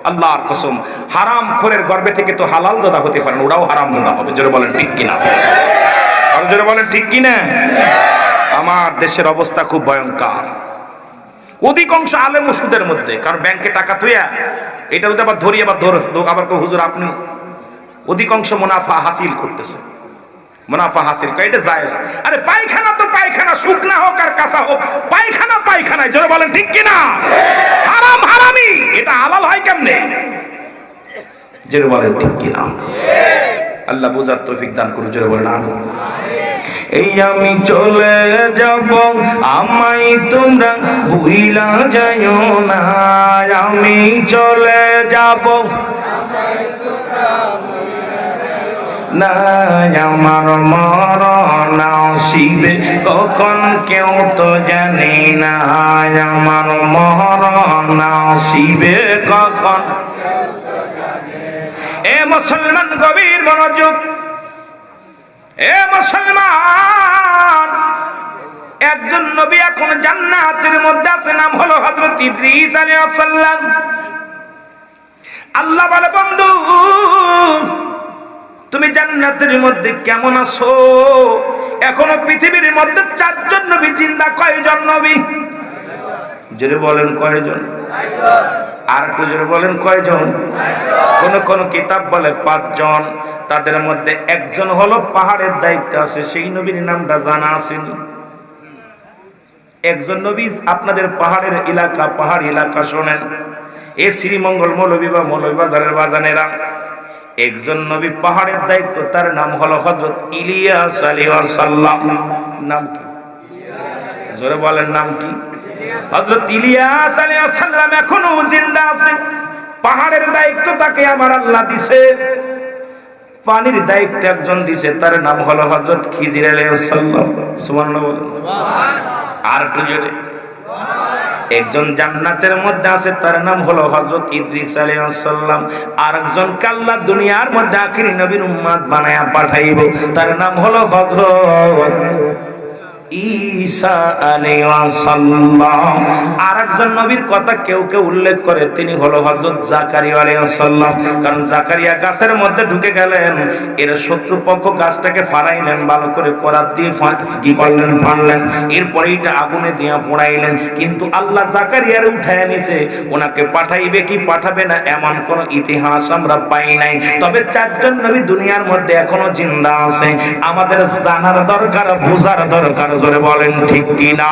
আল্লাহর কসম, হারামখোরের গর্ভে থেকে তো হালাল জাদা হতে পারে না, ওরাও হারাম জাদা হবে, জোরে বলেন ঠিক কিনা? আর জোরে বলেন ঠিক কিনা? আমার দেশের অবস্থা খুব ভয়ঙ্কর। অধিকাংশ আলেম ও সুদের মধ্যে, কারণ ব্যাংকে টাকা তুইয়া এটা যদি আবার ধরি আবার আবার হুজুর আপনি অধিকাংশ মুনাফা হাসিল করতেছে, মুনাফা হাসিল করে, এটা জায়েজ। আরে পায়খানা তো পায়খানা, শুকনা হোক আর কাঁচা হোক, পায়খানা পায়খানায়, জোরে বলেন ঠিক কিনা? হারাম হারামি, এটা হালাল হয় কেমনে? জোরে বলেন ঠিক কিনা? আল্লাহ বুঝার তৌফিক দান করুন, জোরে বলেন আমিন। এই আমি চলে যাব, আমায় তোমরা ভুইলা যাইও না, আমি চলে যাব না, আমার মরণ আসিবে কখন কেউ তো জানি না, আমার মরণ আসিবে কখন। এ মুসলমান গভীর মনোযোগ, এ মুসলমান, একজন নবী এখন জান্নাতের মধ্যে আছে, নাম হলো হযরত ইদ্রিস আলাইহিস সালাম। আল্লাহ বলে, বন্ধু তুমি জান্নাতের মধ্যে কেমন আছো? এখনো পৃথিবীর মধ্যে 4 জন নবী জিন্দা। কয়জন নবী? জোরে বলেন কয়জন? আর একটু জোরে বলেন কয়জন? কোন কিতাব বলে 5 জন। তাদের মধ্যে একজন হলো পাহাড়ের দায়িত্ব আছে, সেই নবীর নামটা জানা আসেনি। একজন নবী আপনাদের পাহাড়ের এলাকা, পাহাড়ি এলাকা শোনেন, এ শ্রীমঙ্গল মৌলভী বা মৌলভীবাজারের বাজানেরা, একজন নবী পাহাড়ের দায়িত্ব, তার নাম হলো হযরত ইলিয়াস আলাইহিস সালাম। নাম কি? জোরে বলেন নাম কি? হযরত ইলিয়াস আলাইহিস সালাম এখনো জিন্দা আছে। পাহাড়ের দায়িত্ব তাকে আমার আল্লাহ দিছে, পানির দায়িত্ব একজন দিছে, তার নাম হলো হযরত খিজির আলাইহিস সালাম। সুবহানাল্লাহ বলেন। আর একটু জোরে। একজন জান্নাতের মধ্যে আছে, তার নাম হলো হযরত ইদ্রিস আলাইহিস সালাম। আরেকজনকে আল্লাহ দুনিয়ার মধ্যে আখিরি নবীর উম্মত বানায়া পাঠাইবো, তার নাম হলো হযরত ঈসা আলাইহিস সালাম। আরেকজন নবীর কথা কেউ কেউ উল্লেখ করে, তিনি হলো হযরত জাকারিয়া আলাইহিস সালাম। কারণ জাকারিয়া গাছের মধ্যে ঢুকে গেলেন, এর শত্রুপক্ষ গাছটাকে ফাড়াইলেন, ভালো করে করাত দিয়ে কি করলেন, ফাড়লেন, এরপরে এটা আগুনে দিয়ে পোড়াইলেন। কিন্তু আল্লাহ জাকারিয়ার উঠায় নিছে, ওনাকে পাঠাইবে কি পাঠাবে না এমন কোন ইতিহাস আমরা পাই নাই। তবে 4 জন নবী দুনিয়ার মধ্যে এখনো জিন্দা আছে, আমাদের জানার দরকার, বোঝার দরকার, জোরে বলেন ঠিক কিনা?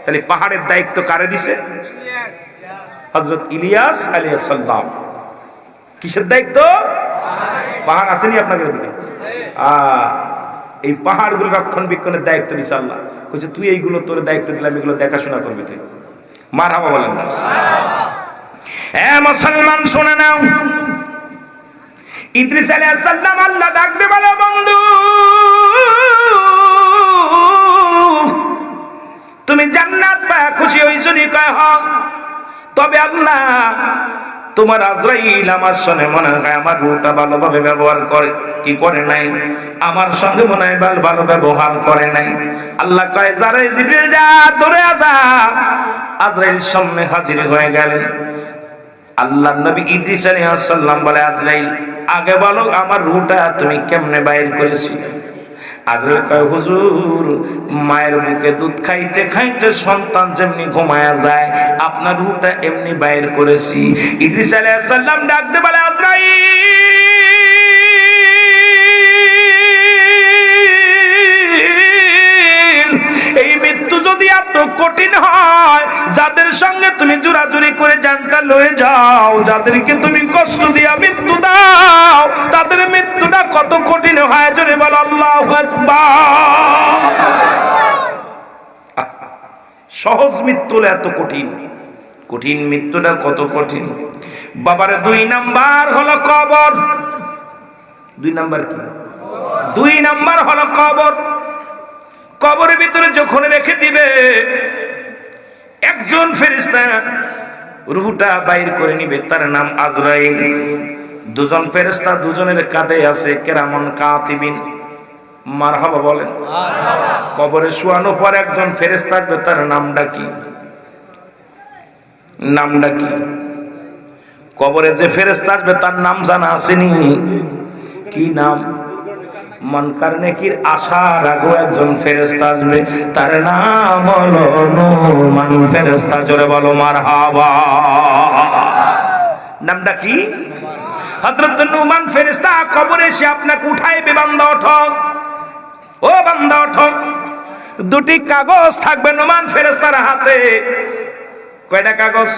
তাহলে পাহাড়ের দায়িত্ব কারে দিছে? হযরত ইলিয়াস আলাইহিস সালাম। কিসের দায়িত্ব? পাহাড় আসেনি আপনাদের দিকে? এই পাহাড়গুলো রক্ষণাবেক্ষণের দায়িত্ব দিছে আল্লাহ। কইছে তুই এইগুলো, তোর দায়িত্ব দিলাম, এগুলো দেখাশোনা করবি তুই। মারহাবা বলেন না? এ মুসলমান শুনে নাও, ইদ্রিস আলাইহিস সালাম আল্লাহ ডাকতে বলে, বন্ধু তুমি জান্নাত পায়া খুশি হইছো নি? কয় হ। তবে আল্লাহ তোমার আজরাইল আমার সঙ্গে মনে হয় আমার রূহটা ভালোভাবে ব্যবহার করে কি করে নাই, আমার সঙ্গে মনে হয় ভালো ব্যবহার করে নাই। আল্লাহ কয় যারে জিবরিল যা ধরে আদা। আজরাইল সামনে হাজির হয়ে গেলেন। আল্লাহ নবী ইদ্রিস আলাইহিস সালাম বলে আজরাইল আগে বলো আমার রূহটা তুমি কেমনে বাইর করেছিলে? আজরাইল কয় হুজুর মায়ের বুকে দুধ খাইতে খাইতে সন্তান যেমনি ঘুমায়া যায় আপনার রূহটা এমনি বাইর করেছি। ইদ্রিস আলাইহিস সালাম ডাক দিয়ে বলে আজরাইল এই মৃত্যু যদি এত কঠিন হয়, যাদের সঙ্গে তুমি জোরাজুরি করে জানটা লয়ে যাও, যাদেরকে তুমি কষ্ট দিয়া মৃত্যু দাও, তাদের মৃত্যুটা কত কঠিন হয় জোরে বল আল্লাহু আকবার। সহজ মৃত্যু এত কঠিন, কঠিন মৃত্যুটা কত কঠিন। বাবারে 2 নাম্বার হলো কবর। 2 নাম্বার কি? 2 নাম্বার হলো কবর। কবরের ভিতরে যখন রেখে দিবে একজন ফেরেশতা রূহটা বাইর করে নিবে, তার নাম আজরাইল। দুজন ফেরেশতা দুজনের কাঁধে আছে কিরামান কাতিবিন। মারহাবা বলেন। কবরে শোয়ানোর পর একজন ফেরেশতা আসবে, তার নামটা কি? নামটা কি? কবরে যে ফেরেশতা আসবে তার নাম জানা আসেনি? কি নাম? মনকার নেকির আশার আগে একজন ফেরেশতা আসবে, তার নাম হলো নুমান ফেরেশতা। জোরে বলো মারহাবা। নামটা কি? হযরত নুমান ফেরেশতা কবরে এসে আপনাকে উঠাইবে, বান্দা ওঠো, ও বান্দা ওঠো। 2টি কাগজ থাকবে নুমান ফেরেশতার হাতে। কয়টা কাগজ?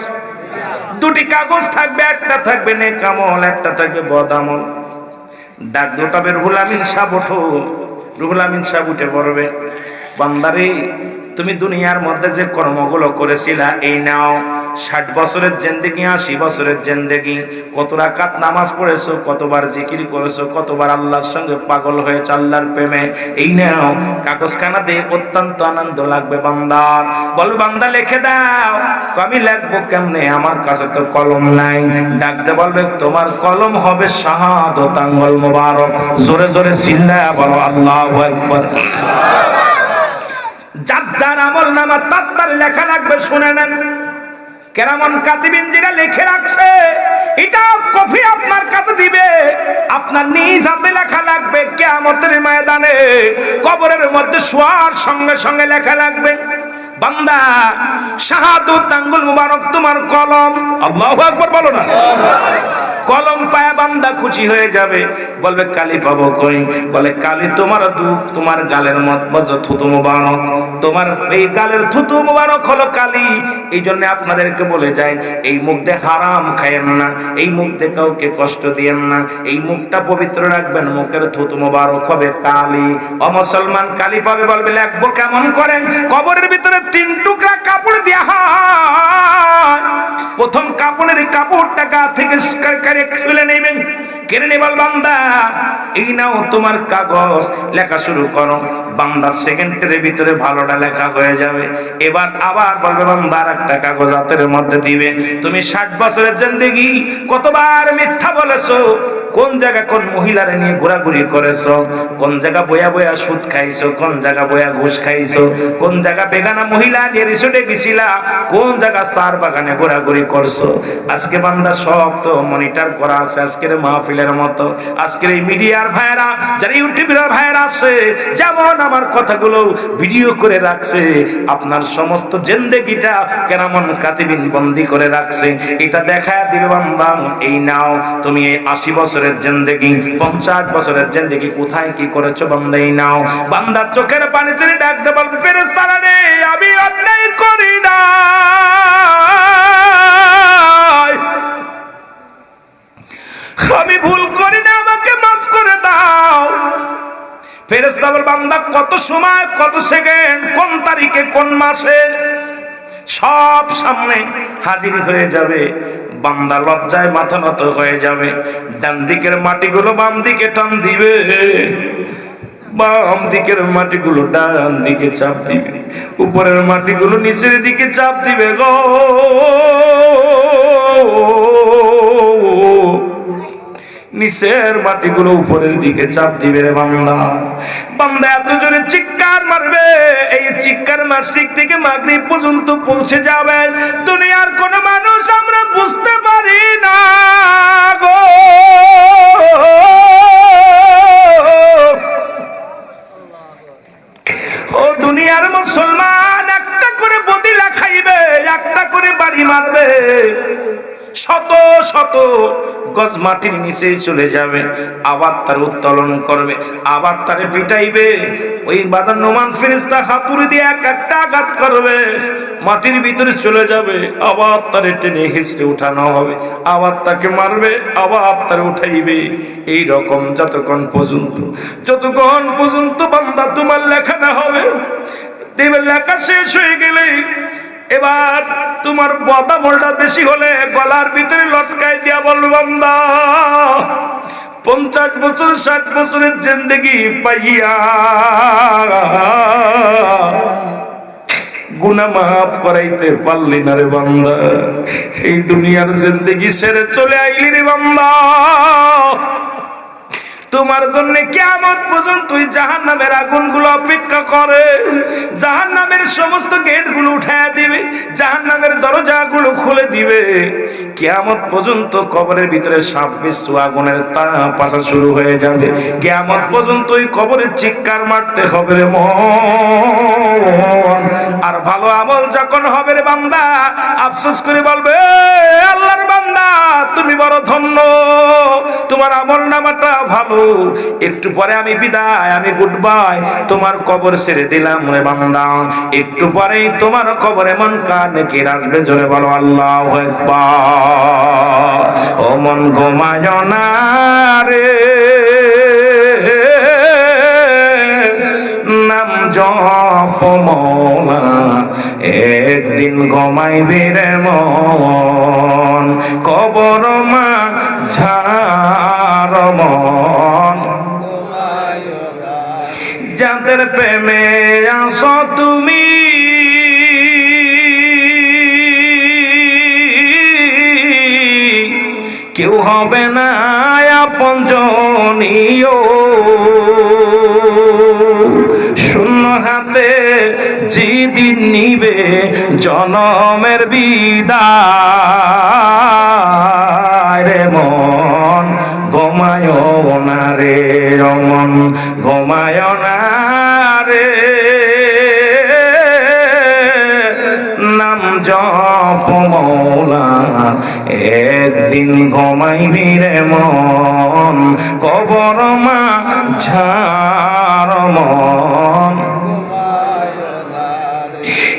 2টি কাগজ থাকবে, একটা থাকবে নেক আমল, একটা থাকবে বদ আমল। ডাক দুটাবে রুহুল আমিন সাহেব ওঠো। রুহুল আমিন সাহেব উঠে পড়বে, বান্দারে তুমি দুনিয়ার মধ্যে যে কর্মগুলো করেছিলা এই নাও। 60 বছরের জিন্দেগি, 80 বছরের জিন্দেগি, কত রাকাত নামাজ পড়েছো, কতবার জিকির করেছো, কতবার আল্লাহর সঙ্গে পাগল হয়েছে আল্লাহর প্রেমে, এই নাও কাগজখানা দিয়ে অত্যন্ত আনন্দ লাগবে বান্দার। বল বান্দা লিখে দাও। আমি লিখবো কেমনে, আমার কাছে তো কলম নাই। ডাকতে বলবে তোমার কলম হবে শাহাদাত আঙ্গুল মুবারক। জোরে জোরে চিল্লায়া বলো আল্লাহু আকবার। যার আমল নামা তার লেখা লাগবে, শুনে নেন। কেরামান কাতিবিন যেটা লিখে রাখছে এটা কপি আপনার কাছে দিবে, আপনার নিজ হাতে লেখা লাগবে। কিয়ামতের ময়দানে কবরের মধ্যে শোয়ার সঙ্গে সঙ্গে লেখা লাগবে বান্দা শাহাদাত আঙ্গুল মুবারক তোমার কলম। আল্লাহু আকবার বলো না। কলম পায়া বান্দা খুশি হয়ে যাবে, বলবে কালি পাবো কই? বলে কালি তোমার তোমার গালের মধ্যে থুতু মুবারক, তোমার এই গালের থুতু মুবারক হলো কালি। এই জন্য আপনাদেরকে বলে যায় এই মুখ দিয়ে হারাম খায়েন না, এই মুখ দিয়ে কাউকে কষ্ট দিয়েন না, এই মুখটা পবিত্র রাখবেন। মুখের থুতু মুবারক হবে কালি। অমুসলমান কালি পাবে, বলবে লাগবো কেমন করে? কবরের ভিতরে 3 টুকরা কাপড় দেয়া হয়। প্রথম কাপড়ের কাপড়টা গা থেকে খুলে নেবেন, কেড়ে নেবার বান্দা এই নাও তোমার কাগজ, লেখা শুরু করো। বান্দা সেকেন্ডের ভিতরে ভালোটা লেখা হয়ে যাবে। এবার আবার বলবে বান্দা আর একটা কাগজ হাতের মধ্যে দিবে। তুমি 60 বছরের জিন্দেগি কতবার মিথ্যা বলেছো, কোন জায়গা কোন মহিলারে নিয়ে ঘোরাঘুরি করেছো, কোন জায়গা বয়া বয়া সুদ খাইছো, কোন জায়গা বয়া ঘুষ খাইছো, কোন জায়গা বেগানা মহিলা নিয়ে রিসোর্টে গেছিলা, কোন জায়গা চার বাগানে ঘোরাঘুরি করছো। আজকে বান্দা সব তো মনিটর করা আছে। আজকের মাহফিলের মতো আজকের এই মিডিয়ার ভাইরা, যারা ইউটিউবের ভাইরা আছে, যেমন আমার কথাগুলো ভিডিও করে রাখছে, আপনার সমস্ত জিন্দেগিটা কেরামান কাতিবিন বন্দী করে রাখছে। এটা দেখায় দিবে বান্দা এই নাও তুমি এই 80 বছরের জিন্দেগি, 50 বছরের জিন্দেগি কোথায় কি করেছো বান্দা এই নাও। বান্দার চোখের পানি ছেড়ে ডাকতে বলবে ফেরেশতারা রে আমি অন্যায় করি না, আমি ভুল করি না, আমাকে মাফ করে দাও। ফেরেশতা বলে বান্দা কত সময়, কত সেকেন্ড, কোন তারিখে, কোন মাসে, সব সামনে হাজির হয়ে যাবে। বান্দা লজ্জায় মাথা নত হয়ে যাবে। ডান দিকের মাটিগুলো বাম দিকে টান দিবে, বাম দিকের মাটিগুলো ডান দিকে চাপ দিবে, উপরের মাটিগুলো নিচের দিকে চাপ দিবে গো। নিচের মাটিগুলো উপরের দিকে চাপ দিবে রে বান্দা। বান্দা এত জোরে চিৎকার মারবে, এই চিৎকার মাসরিক থেকে মাগরিব পর্যন্ত পৌঁছে যাবে। দুনিয়ার কোন মানুষ আমরা বুঝতে পারি না গো। ও দুনিয়ার মুসলমান, একটা করে বদিলা খাইবে, একটা করে বাড়ি মারবে, শত শত গজ মাটির নিচে চলে যাবে, আবার তার উত্তোলন করবে, আবার তারে পিটাইবে। ওই বাদান নোমান ফেরেশতা হাতুড়ি দিয়ে এক একটা আঘাত করবে, মাটির ভিতরে চলে যাবে, আবার তারে টেনে হিঁচড়ে উঠানো হবে, আবার তাকে মারবে, আবার তারে উঠাইবে। এই রকম যতক্ষণ পর্যন্ত বান্দা তোমার লেখা না হবে। দেবের লেখা শেষ হয়ে গেলে এবার তোমার বদামলটা বেশি হলে গলার ভিতরে লটকাই দিয়া বলবে, বান্দা 50 বছর 60 বছরের জিন্দেগি পাইয়া গুনাহ মাফ করাইতে পারলি না রে বান্দা, এই দুনিয়ার জিন্দেগি ছেড়ে চলে আইলি রে বান্দা। তোমার জন্য কিয়ামত পর্যন্ত ওই জাহান্নামের আগুনগুলো অপেক্ষা করে। জাহান্নামের সমস্ত গেটগুলো উঠায়া দিবে, জাহান্নামের দরজাগুলো খুলে দিবে। কিয়ামত পর্যন্ত কবরের ভিতরে সাপ বিচ্ছু আগুনের তাপ আসা শুরু হয়ে যাবে। কিয়ামত পর্যন্ত ওই কবরের চিৎকার মারতে হবে রে মন। আর ভালো আমল যখন হবে রে বান্দা, আফসোস করে বলবে, আল্লাহর বান্দা তুমি বড় ধন্য, তোমার আমল নামাটা ভালো, একটু পরে আমি বিদায়, আমি গুড বাই, তোমার কবর ছেড়ে দিলাম রে বান্দা। একটু পরেই তোমার কবরে মন কানে কে আসবে, জোরে বলো আল্লাহু আকবার। ও মন ঘুমায় না রে, নাম জপ মৌলা, একদিন ঘুমাইবি রে মন, কবর মা ঝাড় মন। যাদের প্রেমে আসো তুমি কেউ হবে না আপনজনীয়, শূন্য হাতে যেদিন নিবে জনমের বিদায় রে মন ঘুমায় না রে, মন ঘুমায় না রে, নাম জপ মৌলার, একদিন ঘুমাইবি রে মন, কবর মা ঝাড় মন।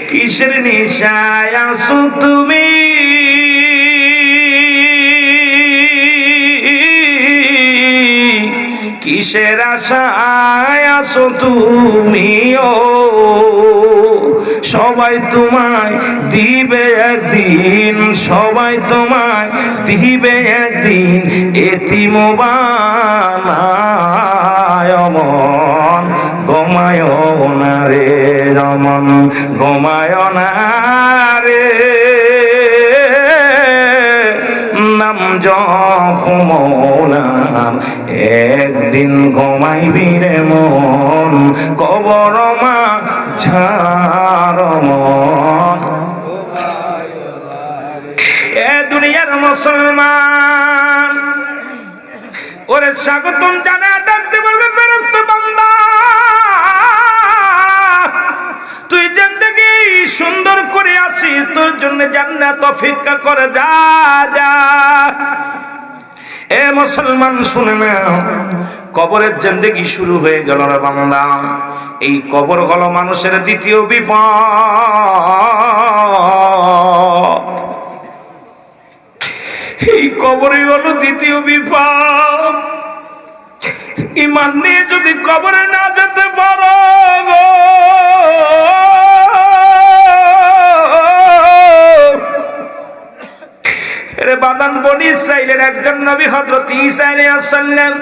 কিসের নিশায় আসো তুমি, কিসের আশায় আসো তুমিও, সবাই তোমায় দিবে একদিন, সবাই তোমায় দিবে একদিন, এতিম বানায় মন ঘুমায় না রে, মন ঘুমায় না রে, নাম জপ মৌলার, একদিন ঘুমাইবি রে মন, কবর মা ঝাড় মন। এ দুনিয়ার মুসলমান, ওরে স্বাগতম জানায় ডাকতে বলবে, ফেরেশতা বান্দা তুই জিন্দেগি সুন্দর করে আসি, তোর জন্য জান্নাত অপেক্ষা করে, যা যা। এ মুসলমান শুনে নাও, কবরের জিন্দেগি শুরু হয়ে গেল রে বান্দা। এই কবর হলো মানুষের দ্বিতীয় বিপদ, এই কবরই হলো দ্বিতীয় বিপদ। ঈমান নিয়ে যদি কবরে না যেতে পারো গো, রে বাদান বনি ইসরাইলের একজন নবী হযরত ঈসা আলাইহিস সালাম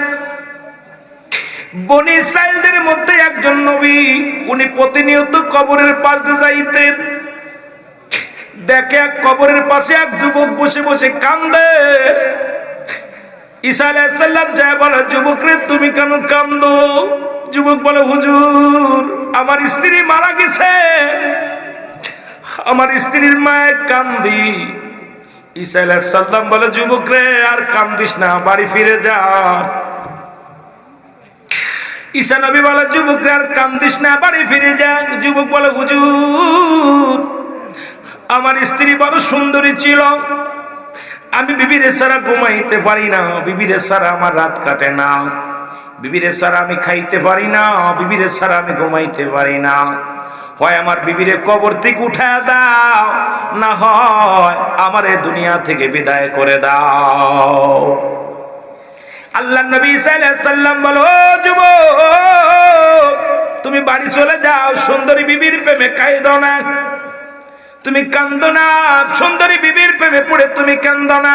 বনি ইসরাইলদের মধ্যে একজন নবী, উনি প্রতিনিয়ত কবরের পাশ দিয়ে যাইতেন। দেখে এক কবরের পাশে এক যুবক বসে বসে কান্দে। ঈসা আলাইহিস সালাম যায় বলে, যুবক রে তুমি কেন কান্দো? যুবক বলে, হুজুর আমার স্ত্রী মারা গেছে, আমার স্ত্রীর মায়ের কান্দি। ঈসা আলাইহিস সালাম বলে, যুবক রে আর কান্দিস না, বাড়ি ফিরে যা। ঈসা নবী বলে, যুবক রে আর কান্দিস না, বাড়ি ফিরে যা। যুবক বলে, হুজুর আমার স্ত্রী বড় সুন্দরী ছিল, আমি বিবিরে ছাড়া ঘুমাইতে পারি না, বিবিরে ছাড়া আমার রাত কাটে না, বিবিরে ছাড়া আমি খাইতে পারি না, বিবিরে ছাড়া আমি ঘুমাইতে পারি না। হয় আমার বিবিরে কবর থেকে উঠায় দাও, না হয় আমার এই দুনিয়া থেকে বিদায় করে দাও। আল্লাহ নবী ঈসা আলাইহিস সালাম বলো, যুবক তুমি বাড়ি চলে যাও, সুন্দরী বিবির প্রেমে কাঁদো না, তুমি কান্দো না, সুন্দরী বিবির প্রেমে পড়ে তুমি কান্দো না।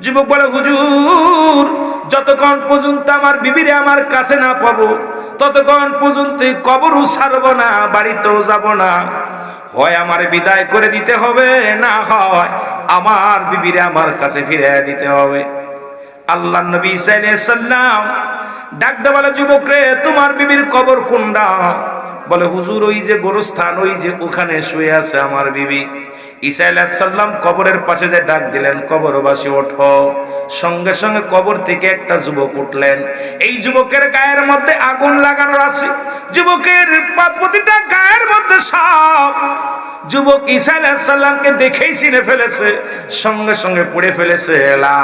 যুবক বলে, হুজুর যতক্ষণ পর্যন্ত আমার বিবিরে আমার কাছে না পাবো ততক্ষণ পর্যন্ত কবরও ছাড়বো না, বাড়িতেও যাব না। হয় আমার বিদায় করে দিতে হবে, না হয় আমার বিবিরে আমার কাছে ফিরে দিতে হবে। আল্লাহ নবী ঈসা আলাইহিস সালাম ডাক দে বলে, যুবক রে তোমার বিবির কবর কোনটা? বলে, হুজুর ওই যে গোরস্থান, ওই যে ওখানে শুয়ে আছে আমার বিবি। ঈসা আলাইহিস সালাম কবরের পাশে যে ডাক দিলেন, কবরবাসী ওঠো। সঙ্গে সঙ্গে কবর থেকে একটা যুবক উঠলেন। এই যুবকের গায়ের মধ্যে আগুন লাগানো আছে, যুবকের প্রতিটা গায়ের মধ্যে সাপ। যুবক ঈসা আলাইহিস সালামকে দেখেই চিনে ফেলেছে, সঙ্গে সঙ্গে পড়ে ফেলেছে লা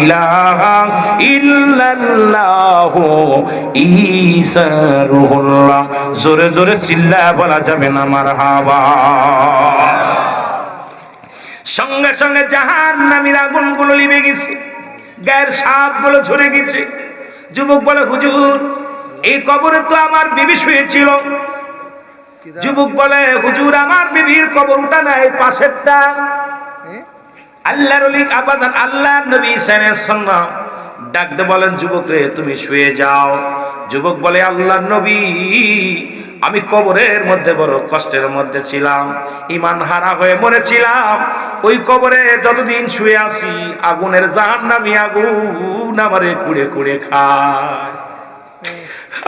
ইলাহা ইল্লাল্লাহু ঈসা রূহুল্লাহ। জোরে জোরে চিল্লায় বলা যাবে না মারহাবা। সঙ্গে সঙ্গে জাহান্নামীর আগুনগুলো লিভে গেছে, গায়ের সাপগুলো ঝরে গেছে। যুবক বলে, হুজুর এই কবরে তো আমার বিবি শুয়েছিল। যুবক বলে, হুজুর আমার বিবির কবর উঠা নাই, পাশেরটা। আল্লাহর ওলি আবাদান আল্লাহ নবী ঈসা আলাইহিস সালাম ডাক দিয়ে বলেন, যুবক রে তুমি শুয়ে যাও। যুবক বলে, আল্লাহর নবী আমি কবরের মধ্যে বড় কষ্টের মধ্যে ছিলাম, ঈমান হারা হয়ে মরেছিলাম। ওই কবরে যতদিন শুয়ে আছি আগুনের জাহান্নামী আগুন আমারে কুড়ে কুড়ে খায়।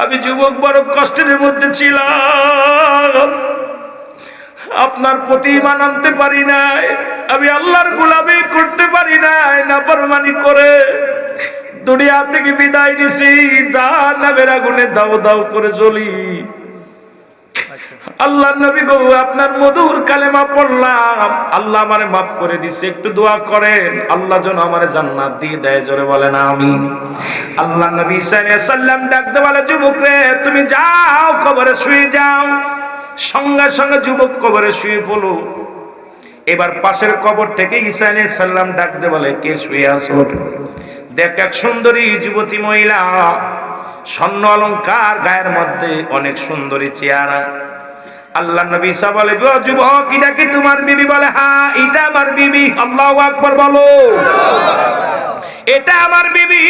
আমি যুবক বড় কষ্টের মধ্যে ছিলাম, আপনার প্রতি ঈমান আনতে পারি নাই, আমি আল্লাহর গোলামি করতে পারি নাই, নাফরমানি করে দুনিয়া থেকে বিদায় নিছি, জাহান্নামের আগুনে দাও দাও করে জ্বলি। আল্লাহর নবী গো আপনার মধুর কালেমা পড়লাম, আল্লাহ আমারে মাফ করে দিছে, একটু দোয়া করেন আল্লাহ যেন আমারে জান্নাত দিয়ে দেয়। জোরে বলেন আমিন। আল্লাহর নবী ঈসা আলাইহিস সালাম ডাক দিয়ে বলে, যুবক রে তুমি যাও কবরে শুয়ে যাও। সঙ্গে সঙ্গে যুবক কবরে শুয়ে পড়লো। এবার পাশের কবর থেকে ঈসা আলাইহিস সালাম ডাক দিয়ে বলে, কে শুয়ে আছো? দেখ এক সুন্দরী যুবতী মহিলা, স্বর্ণ অলংকার গায়ের মধ্যে, অনেক সুন্দরী চেহারা। আল্লাহ নবী ঈসা বলে, যুবক এটা কি তোমার বিবি? বলে, হ্যাঁ এটা আমার বিবি। আল্লাহু আকবার বলো, এটা আমার বিবি।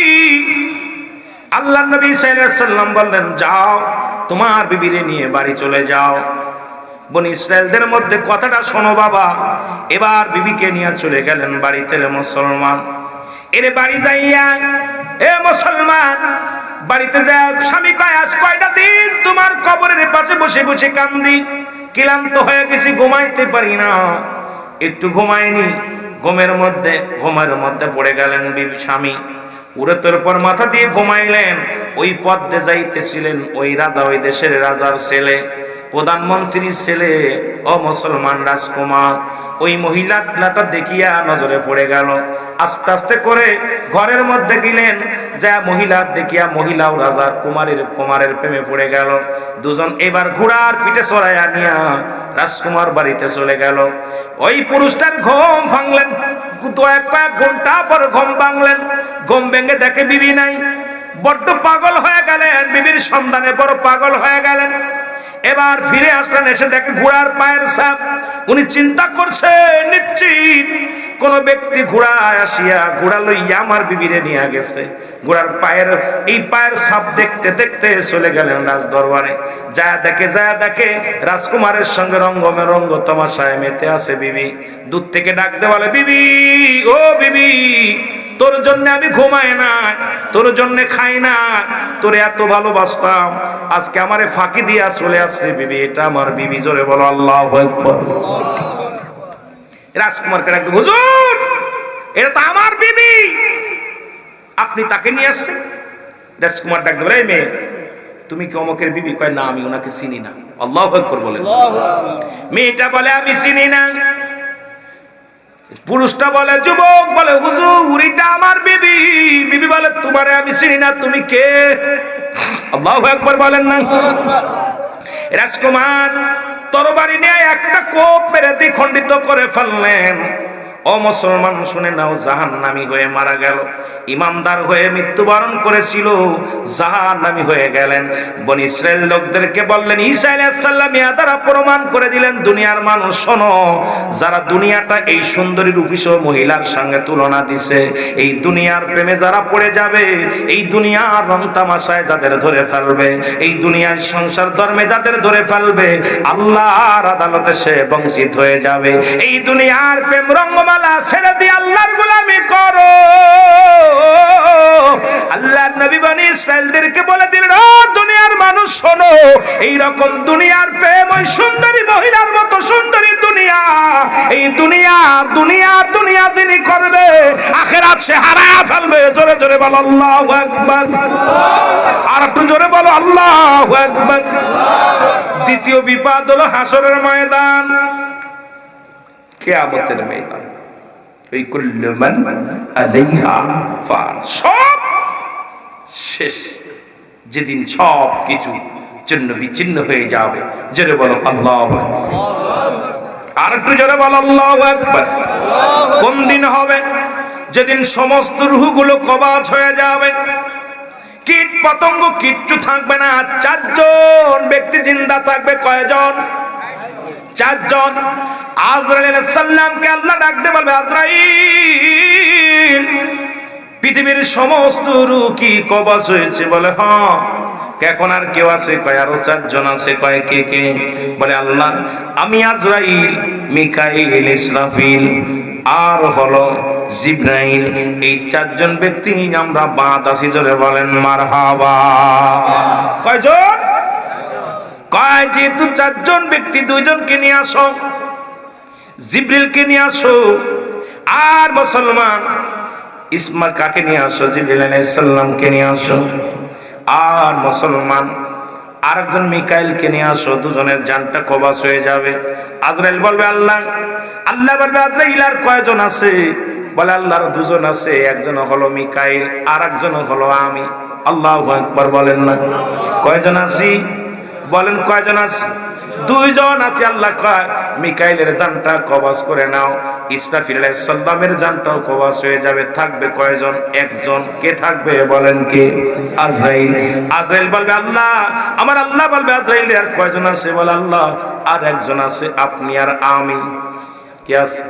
আল্লাহ নবী ঈসা আলাইহিস সালাম বললেন, যাও তোমার বিবিরে নিয়ে বাড়ি চলে যাও। বনি ইসরাইলদের মধ্যে কথাটা শোনো বাবা। এবার বিবিকে নিয়ে চলে গেলেন বাড়িতে। মুসলমান এরে বাড়ি যাইয়া, এ মুসলমান বাড়িতে যায়, স্বামী কয় আজ কয়টা দিন তোমার কবরের পাশে বসে বসে কান্দি, ক্লান্ত হয়ে গেছি, ঘুমাইতে পারি না, একটু ঘুমাইনি। ঘুমের মধ্যে পড়ে গেলেন বিবি স্বামী। উড়েতের পর মাথা দিয়ে ঘুমাইলেন। ওই পথ দিয়ে যাইতেছিলেন ওই রাজা, ওই দেশের রাজার ছেলে, প্রধানমন্ত্রীর ছেলে, ও মুসলমান রাজকুমার। ওই মহিলাটা দেখিয়া নজরে পড়ে গেল। আস্তে আস্তে করে ঘরের মধ্যে গেলেন, যা মহিলা দেখিয়া মহিলাও রাজার কুমারের প্রেমে পড়ে গেল। দুজন এবার ঘোড়ার পিঠে চড়াইয়া নিয়া রাজকুমার বাড়িতে চলে গেল। ওই পুরুষটার ঘুম ভাঙলেন, কয়েক ঘন্টা পর ঘুম ভাঙলেন। ঘুম ভেঙে দেখে বিবি নাই। বড্ড পাগল হয়ে গেলেন, বিবির সন্ধানে বড় পাগল হয়ে গেলেন। এবার ফিরে আসলেন, এসে দেখে ঘোড়ার পায়ের ছাপ। উনি চিন্তা করছে নিশ্চিত কোন ব্যক্তি ঘোড়ায় আসিয়া ঘোড়া লইয়া আমার বিবিরে নিয়ে গেছে। ঘোড়ার পায়ের ছাপ দেখতে দেখতে চলে গেলেন রাজ দরবারে। যা দেখে রাজকুমারের সঙ্গে রঙ্গ তামাশায় মেতে আছে বিবি। দূর থেকে ডাকতে বলে, বিবি, ও বিবি, তোর জন্য আমি ঘুমাই না, তোর জন্য খাই না, তোরে এত ভালোবাসতাম, আজকে আমারে ফাঁকি দিয়া চলে আসছে বিবি। এটা আমার বিবি। জোরে বলো আল্লাহু আকবার। রাজকুমারকে ডাকতে, হুজুর, এটা তো আমার বিবি, আপনি তাকে নিয়ে আসছেন। রাজকুমার ডাকতে বলে, এই মেয়ে, তুমি কি অমকের বিবি? কয়, না, আমি ওনাকে চিনি না। আল্লাহু আকবার বলেন। মেয়েটা বলে, আমি চিনি না। পুরুষটা বলে, যুবক বলে, হুজুর, এটা আমার বিবি। বিবি বলে, তোমারে আমি চিনি না, তুমি কে? আল্লাহু আকবার বলেন না। রাজকুমার তরবারি নিয়ে একটা কোপ মেরে দ্বিখণ্ডিত করে ফেললেন। ও মুসলমান, শুনে নাও, জাহান্নামী হয়ে মারা গেল। ইমানদার হয়ে মৃত্যুবরণ করেছিল, জাহান্নামী হয়ে গেলেন। বনি ইসরাইল লোকদেরকে বললেন, ঈসা আলাইহিস সালাম ইয়া দ্বারা প্রমাণ করে দিলেন, দুনিয়ার মানুষ শোনো, যারা দুনিয়াটা এই সুন্দরী রূপসী মহিলার সঙ্গে তুলনা দিছে, এই দুনিয়ার প্রেমে যারা পড়ে যাবে, এই দুনিয়ার রং তামাশায় যাদের ধরে ফেলবে, এই দুনিয়ার সংসার ধর্মে যাদের ধরে ফেলবে, আল্লাহর আদালতে সে বঞ্চিত হয়ে যাবে। এই দুনিয়ার প্রেম রঙ্গমালা ছেড়ে দিয়ে আল্লাহর গোলামি করো। আল্লাহর নবী বনি ইসরাইলদেরকে বলে দিলেন, ও দুনিয়ার মানুষ শোনো, এই রকম দুনিয়ার প্রেম ওই সুন্দরী মহিলার মতো সুন্দরী দুনিয়া, এই দুনিয়া যিনি করবে, আখিরাত সে হারায়া ফেলবে। জোরে জোরে বলো আল্লাহু আকবার। আর একটু জোরে বলো আল্লাহু আকবার। দ্বিতীয় বিপদ হলো হাসরের ময়দান, কিয়ামতের ময়দান। এই কুল্লু মান আলাইহা ফান, সব শেষ, যেদিন সব কিছু চিহ্ন বিচ্ছিন্ন হয়ে যাবে। জোরে বলো আল্লাহু আকবার। আর একটু জোরে বলো আল্লাহু আকবার। কোন দিন হবে? যেদিন সমস্ত রূহগুলো কবজ হয়ে যাবে, কীট পতঙ্গ কিচ্ছু থাকবে না। চারজন ব্যক্তি জিন্দা থাকবে। কয়জন? চারজন। আজরাইল আলাইহিস সালামকে আল্লাহ ডাকতে বলবে, আজরাইল, পৃথিবীর সমস্ত রূহ কি কবজ হয়েছে? বলে, হ্যাঁ। এখন আর কেউ আছে? কয়, আরো চারজন আছে। কয়, কে কে? বলে, আল্লাহ, আমি, আজরাইল, মিকাইল, ইসরাফিল আর হলো জিবরাইল, এই চারজন ব্যক্তি আমরা বাদ আছি। জোরে বলেন মারহাবা। কয়জন? কয়, যেহেতু চারজন ব্যক্তি, দুইজনকে নিয়ে আসো, জিবরিলকে নিয়ে আসো। আর মুসলমান কাকে নিয়ে আসো? জিবরিল আলাইহিস সালামকে নিয়ে আসো। আর মুসলমান আরেকজন মিকাইলকে নিয়ে আসো। দুজনের জানটা কবজ হয়ে যাবে। আজরাইল বলবে, আল্লাহ বলবে, আজরাইল আর কয়জন আছে? বলে, আল্লাহর দুজন আছে, একজন হলো মিকাইল, আর একজন হলো আমি। আল্লাহু আকবার বলেন না। কয়জন আছি? বলেন, কয়জন আছি? দুইজন আছি। আল্লাহ কয়, মিকাইলের জানটা কবজ করে নাও, ইসরাফিল আলাইহিস সালামের জানটাও কবজ হয়ে যাবে। থাকবে কয়জন? একজন। কে থাকবে? বলেন কে? আজরাইল। আজরাইল বলবে, আল্লাহ, আমার আল্লাহ বলবে, আজরাইল আর কয়জন আছে? বলে, আল্লাহ আর একজন আছে, আপনি আর আমি। কে আছে?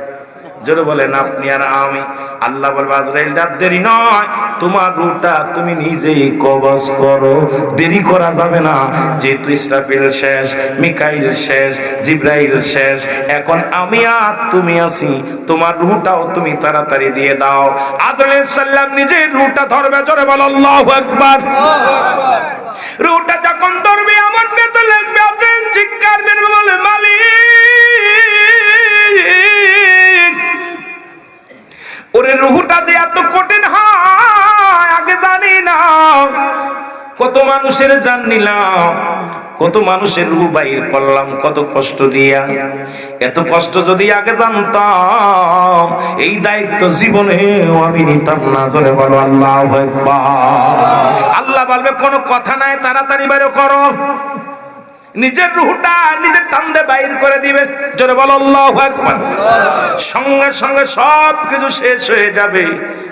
জোরে বলেন, আপনি আর আমি। আল্লাহ বলবে, আজরাইল, দেরি নয়, তোমার রূহটা তুমি নিজেই কবজ করো, দেরি করা যাবে না। যেহেতু ইসরাফিল শেষ, মিকাইল শেষ, জিবরাইল শেষ, এখন আমি আর তুমি আছি, তোমার রূহটাও তুমি তাড়াতাড়ি দিয়ে দাও। আজরাইল আলাইহিস সালাম নিজেই রূহটা ধরবে। জোরে বলো আল্লাহু আকবার। রূহটা যখন ধরবে, এমন বেদনা লাগবে, আজরাইল চিৎকার মেরে বলে, মালিক, ওরে রূহটা যে এত কঠিন হয় আগে জানি না। কত মানুষের জান নিলাম, কত মানুষের রূহ বাইর করলাম, কত কষ্ট দিয়া। এত কষ্ট যদি আগে জানতাম, এই দায়িত্ব জীবনেও আমি নিতাম না। জোরে বলো আল্লাহু আকবার। আল্লাহ বলবে, কোনো কথা নাই, তাড়াতাড়ি বের করো। নিজের রুহটা নিজের টান্দে বাইর করে দিবে। জোরে বলো আল্লাহু আকবার। সঙ্গে সঙ্গে সব কিছু শেষ হয়ে যাবে।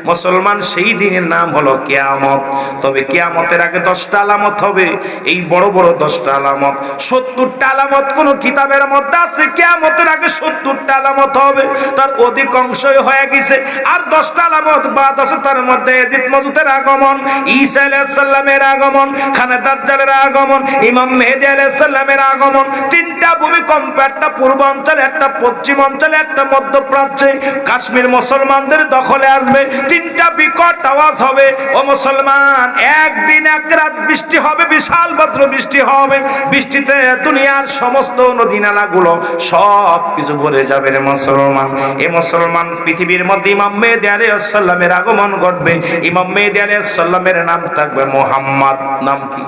মুসলমান, সেই দিনের নাম হলো কিয়ামত। তবে কিয়ামতের আগে 10টা আলামত হবে। এই বড় বড় 10টা আলামত, 70টা আলামত কোন কিতাবের মধ্যে আছে। কিয়ামতের আগে 70টা আলামত হবে, তার অধিকাংশই হয়ে গেছে। আর 10টা আলামত বাদ আছে, তার মধ্যে ইয়াজিদ মাজুদের আগমন, ঈসা আলাইহিস সালামের আগমন, খানে দাজ্জালের আগমন, ইমাম মেহেদী আলাইহিস সালামের আগমন। 3টা ভূমিকম্প, একটা পূর্বাঞ্চলে, একটা পশ্চিমাঞ্চলে, একটা মধ্যপ্রাচ্যে। কাশ্মীর মুসলমানদের দখলে আসবে। 3টা বিকট আওয়াজ হবে। ও মুসলমান, একদিন এক রাত বৃষ্টি হবে, বিশাল বজ্র বৃষ্টি হবে। বৃষ্টিতে দুনিয়ার সমস্ত নদী নালাগুলো সব কিছু ভরে যাবে রে মুসলমান। এ মুসলমান, পৃথিবীর মধ্যে ইমাম মেহেদী আলাইহিস সালামের আগমন ঘটবে। ইমাম মেহেদী আলাইহিস সালামের নাম থাকবে মুহাম্মদ। নাম কি?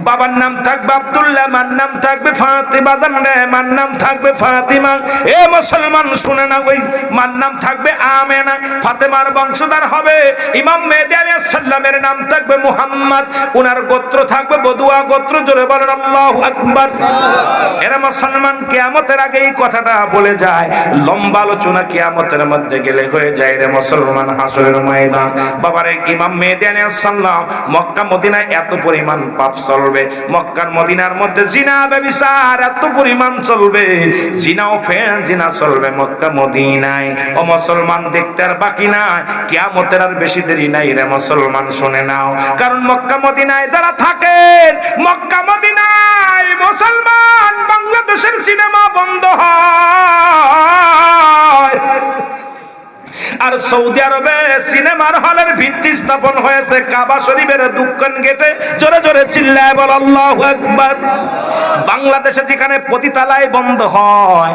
বাবার নাম থাকবে আব্দুল্লাহ, মার নাম থাকবে ফাতিমা, মার নাম থাকবে ফাতিমা। এ মুসলমান শুনে না, ওই মার নাম থাকবে আমেনা, ফাতেমার বংশধর হবে। ইমাম মেহেদী আলাইহিস সালামের নাম থাকবে মুহাম্মদ, উনার গোত্র থাকবে বদুয়া গোত্র। জোরে বলেন আল্লাহু আকবার। এরা মুসলমান, কিয়ামতের আগে এই কথাটা বলে যায়। লম্বা আলোচনা কিয়ামতের মধ্যে গেলে হয়ে যায় রে মুসলমান, হাসরের ময়দান। বাবারে, ইমাম মেহেদী আলাইহিস সালাম মক্কা মদিনায় এত পরিমাণ পাপ চলবে, মক্কার মদিনার মধ্যে জিনা ব্যভিচার এত পরিমাণ চলবে, জিনা ও জিনা চলবে মক্কা মদিনায়। ও মুসলমান, দেখতে আর বাকি নাই, কিয়ামতের আর বেশি দেরি নাই রে মুসলমান, শুনে নাও। কারণ মক্কা মদিনায় যারা থাকেন, মক্কা মদিনায় মুসলমান, বাংলাদেশের সিনেমা বন্ধ হয়। আর সৌদি আরবে সিনেমার হলের ভিত্তি স্থাপন হয়েছে কাবা শরীফের দক্ষিণ গেটে। জোরে জোরে চিল্লায় বল আল্লাহু আকবার। বাংলাদেশে যেখানে পতিতালয় বন্ধ হয়,